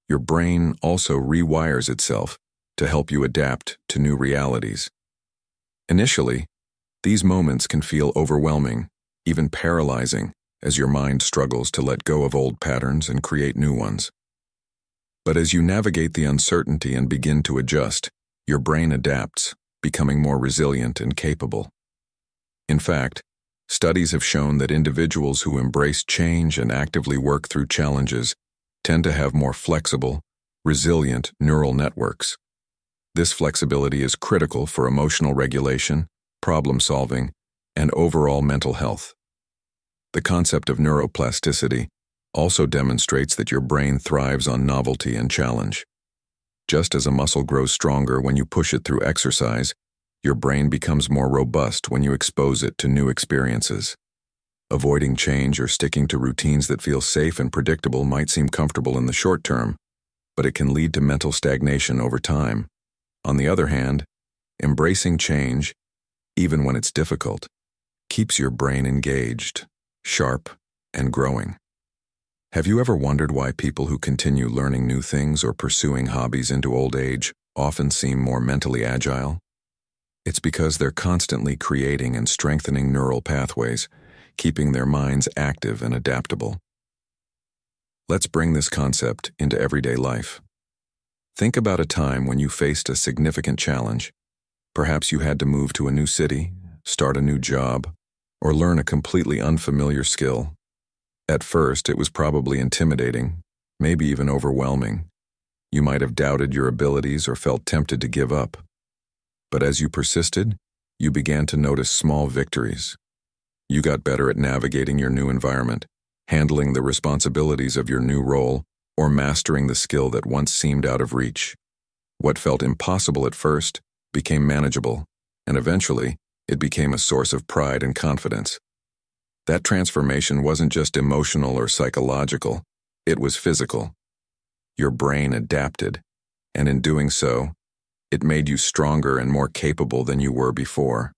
your brain also rewires itself to help you adapt to new realities. Initially, these moments can feel overwhelming, even paralyzing, as your mind struggles to let go of old patterns and create new ones. But as you navigate the uncertainty and begin to adjust, your brain adapts, becoming more resilient and capable. In fact, studies have shown that individuals who embrace change and actively work through challenges tend to have more flexible, resilient neural networks. This flexibility is critical for emotional regulation, problem-solving, and overall mental health. The concept of neuroplasticity also demonstrates that your brain thrives on novelty and challenge. Just as a muscle grows stronger when you push it through exercise, your brain becomes more robust when you expose it to new experiences. Avoiding change or sticking to routines that feel safe and predictable might seem comfortable in the short term, but it can lead to mental stagnation over time. On the other hand, embracing change, even when it's difficult, keeps your brain engaged, sharp, and growing. Have you ever wondered why people who continue learning new things or pursuing hobbies into old age often seem more mentally agile? It's because they're constantly creating and strengthening neural pathways, keeping their minds active and adaptable. Let's bring this concept into everyday life. Think about a time when you faced a significant challenge. Perhaps you had to move to a new city, start a new job, or learn a completely unfamiliar skill. At first, it was probably intimidating, maybe even overwhelming. You might have doubted your abilities or felt tempted to give up. But as you persisted, you began to notice small victories. You got better at navigating your new environment, handling the responsibilities of your new role, or mastering the skill that once seemed out of reach. What felt impossible at first became manageable, and eventually, it became a source of pride and confidence. That transformation wasn't just emotional or psychological, it was physical. Your brain adapted, and in doing so, it made you stronger and more capable than you were before.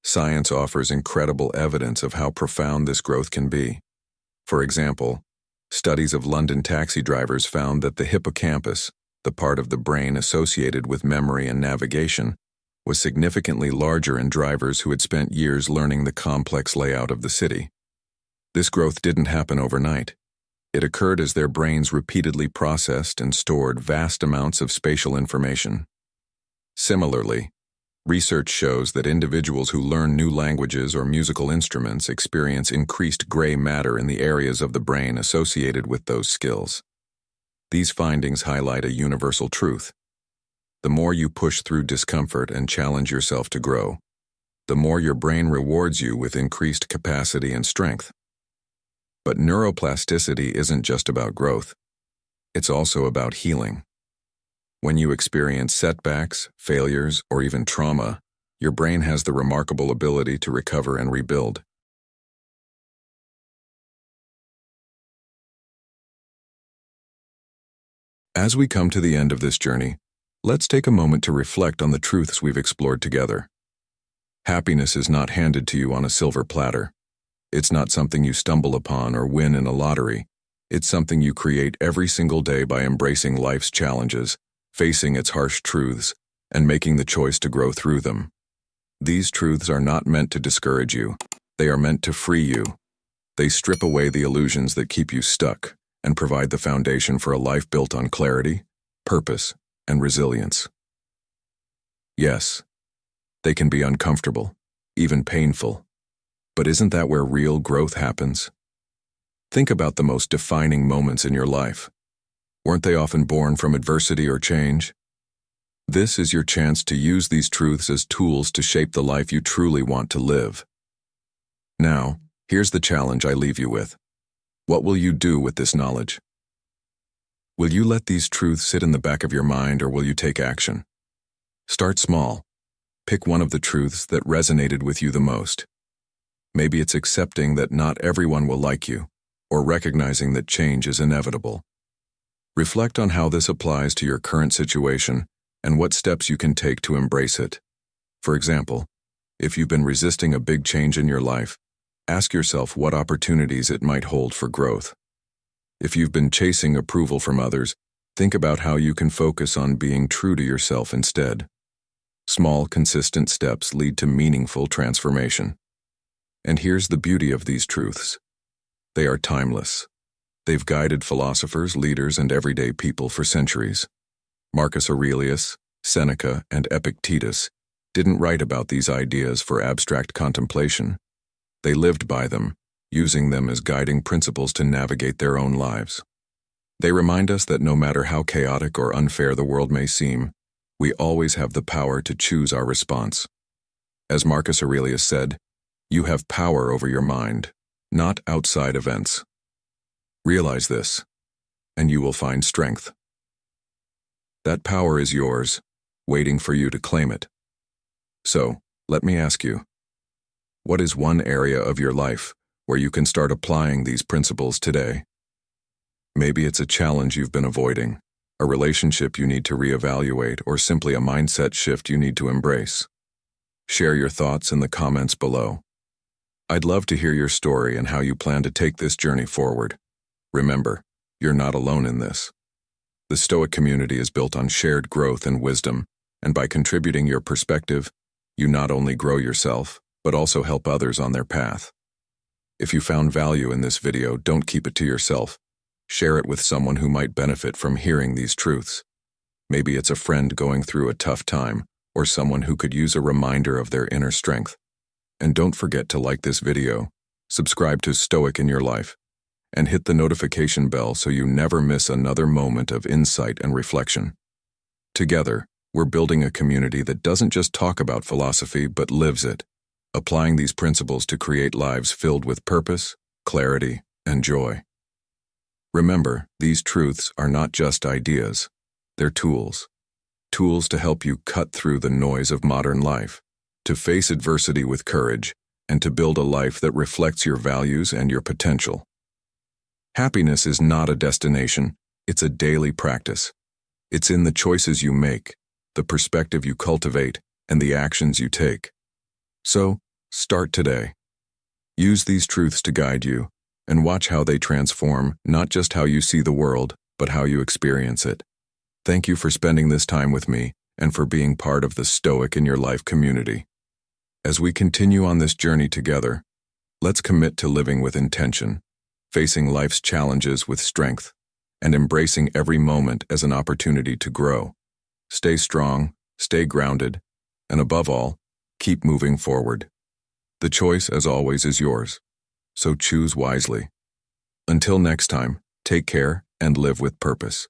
Science offers incredible evidence of how profound this growth can be. For example, studies of London taxi drivers found that the hippocampus, the part of the brain associated with memory and navigation, was significantly larger in drivers who had spent years learning the complex layout of the city. This growth didn't happen overnight. It occurred as their brains repeatedly processed and stored vast amounts of spatial information. Similarly, research shows that individuals who learn new languages or musical instruments experience increased gray matter in the areas of the brain associated with those skills. These findings highlight a universal truth. The more you push through discomfort and challenge yourself to grow, the more your brain rewards you with increased capacity and strength. But neuroplasticity isn't just about growth. It's also about healing. When you experience setbacks, failures, or even trauma, your brain has the remarkable ability to recover and rebuild. As we come to the end of this journey, let's take a moment to reflect on the truths we've explored together. Happiness is not handed to you on a silver platter. It's not something you stumble upon or win in a lottery. It's something you create every single day by embracing life's challenges, facing its harsh truths, and making the choice to grow through them. These truths are not meant to discourage you. They are meant to free you. They strip away the illusions that keep you stuck and provide the foundation for a life built on clarity, purpose, and resilience. Yes, they can be uncomfortable, even painful. But isn't that where real growth happens? Think about the most defining moments in your life. Weren't they often born from adversity or change? This is your chance to use these truths as tools to shape the life you truly want to live. Now, here's the challenge I leave you with. What will you do with this knowledge? Will you let these truths sit in the back of your mind, or will you take action? Start small. Pick one of the truths that resonated with you the most. Maybe it's accepting that not everyone will like you, or recognizing that change is inevitable. Reflect on how this applies to your current situation and what steps you can take to embrace it. For example, if you've been resisting a big change in your life, ask yourself what opportunities it might hold for growth. If you've been chasing approval from others, think about how you can focus on being true to yourself instead. Small, consistent steps lead to meaningful transformation. And here's the beauty of these truths. They are timeless. They've guided philosophers, leaders, and everyday people for centuries. Marcus Aurelius, Seneca, and Epictetus didn't write about these ideas for abstract contemplation. They lived by them, using them as guiding principles to navigate their own lives. They remind us that no matter how chaotic or unfair the world may seem, we always have the power to choose our response. As Marcus Aurelius said, "You have power over your mind, not outside events." Realize this, and you will find strength. That power is yours, waiting for you to claim it. So, let me ask you, what is one area of your life where you can start applying these principles today? Maybe it's a challenge you've been avoiding, a relationship you need to reevaluate, or simply a mindset shift you need to embrace. Share your thoughts in the comments below. I'd love to hear your story and how you plan to take this journey forward. Remember, you're not alone in this. The Stoic community is built on shared growth and wisdom, and by contributing your perspective, you not only grow yourself, but also help others on their path. If you found value in this video, don't keep it to yourself. Share it with someone who might benefit from hearing these truths. Maybe it's a friend going through a tough time, or someone who could use a reminder of their inner strength. And don't forget to like this video, subscribe to Stoic in Your Life, and hit the notification bell so you never miss another moment of insight and reflection. Together, we're building a community that doesn't just talk about philosophy but lives it, applying these principles to create lives filled with purpose, clarity, and joy. Remember, these truths are not just ideas, they're tools. Tools to help you cut through the noise of modern life, to face adversity with courage, and to build a life that reflects your values and your potential. Happiness is not a destination, it's a daily practice. It's in the choices you make, the perspective you cultivate, and the actions you take. So, start today. Use these truths to guide you, and watch how they transform not just how you see the world, but how you experience it. Thank you for spending this time with me, and for being part of the Stoic in Your Life community. As we continue on this journey together, let's commit to living with intention, facing life's challenges with strength, and embracing every moment as an opportunity to grow. Stay strong, stay grounded, and above all, keep moving forward. The choice, as always, is yours, so choose wisely. Until next time, take care and live with purpose.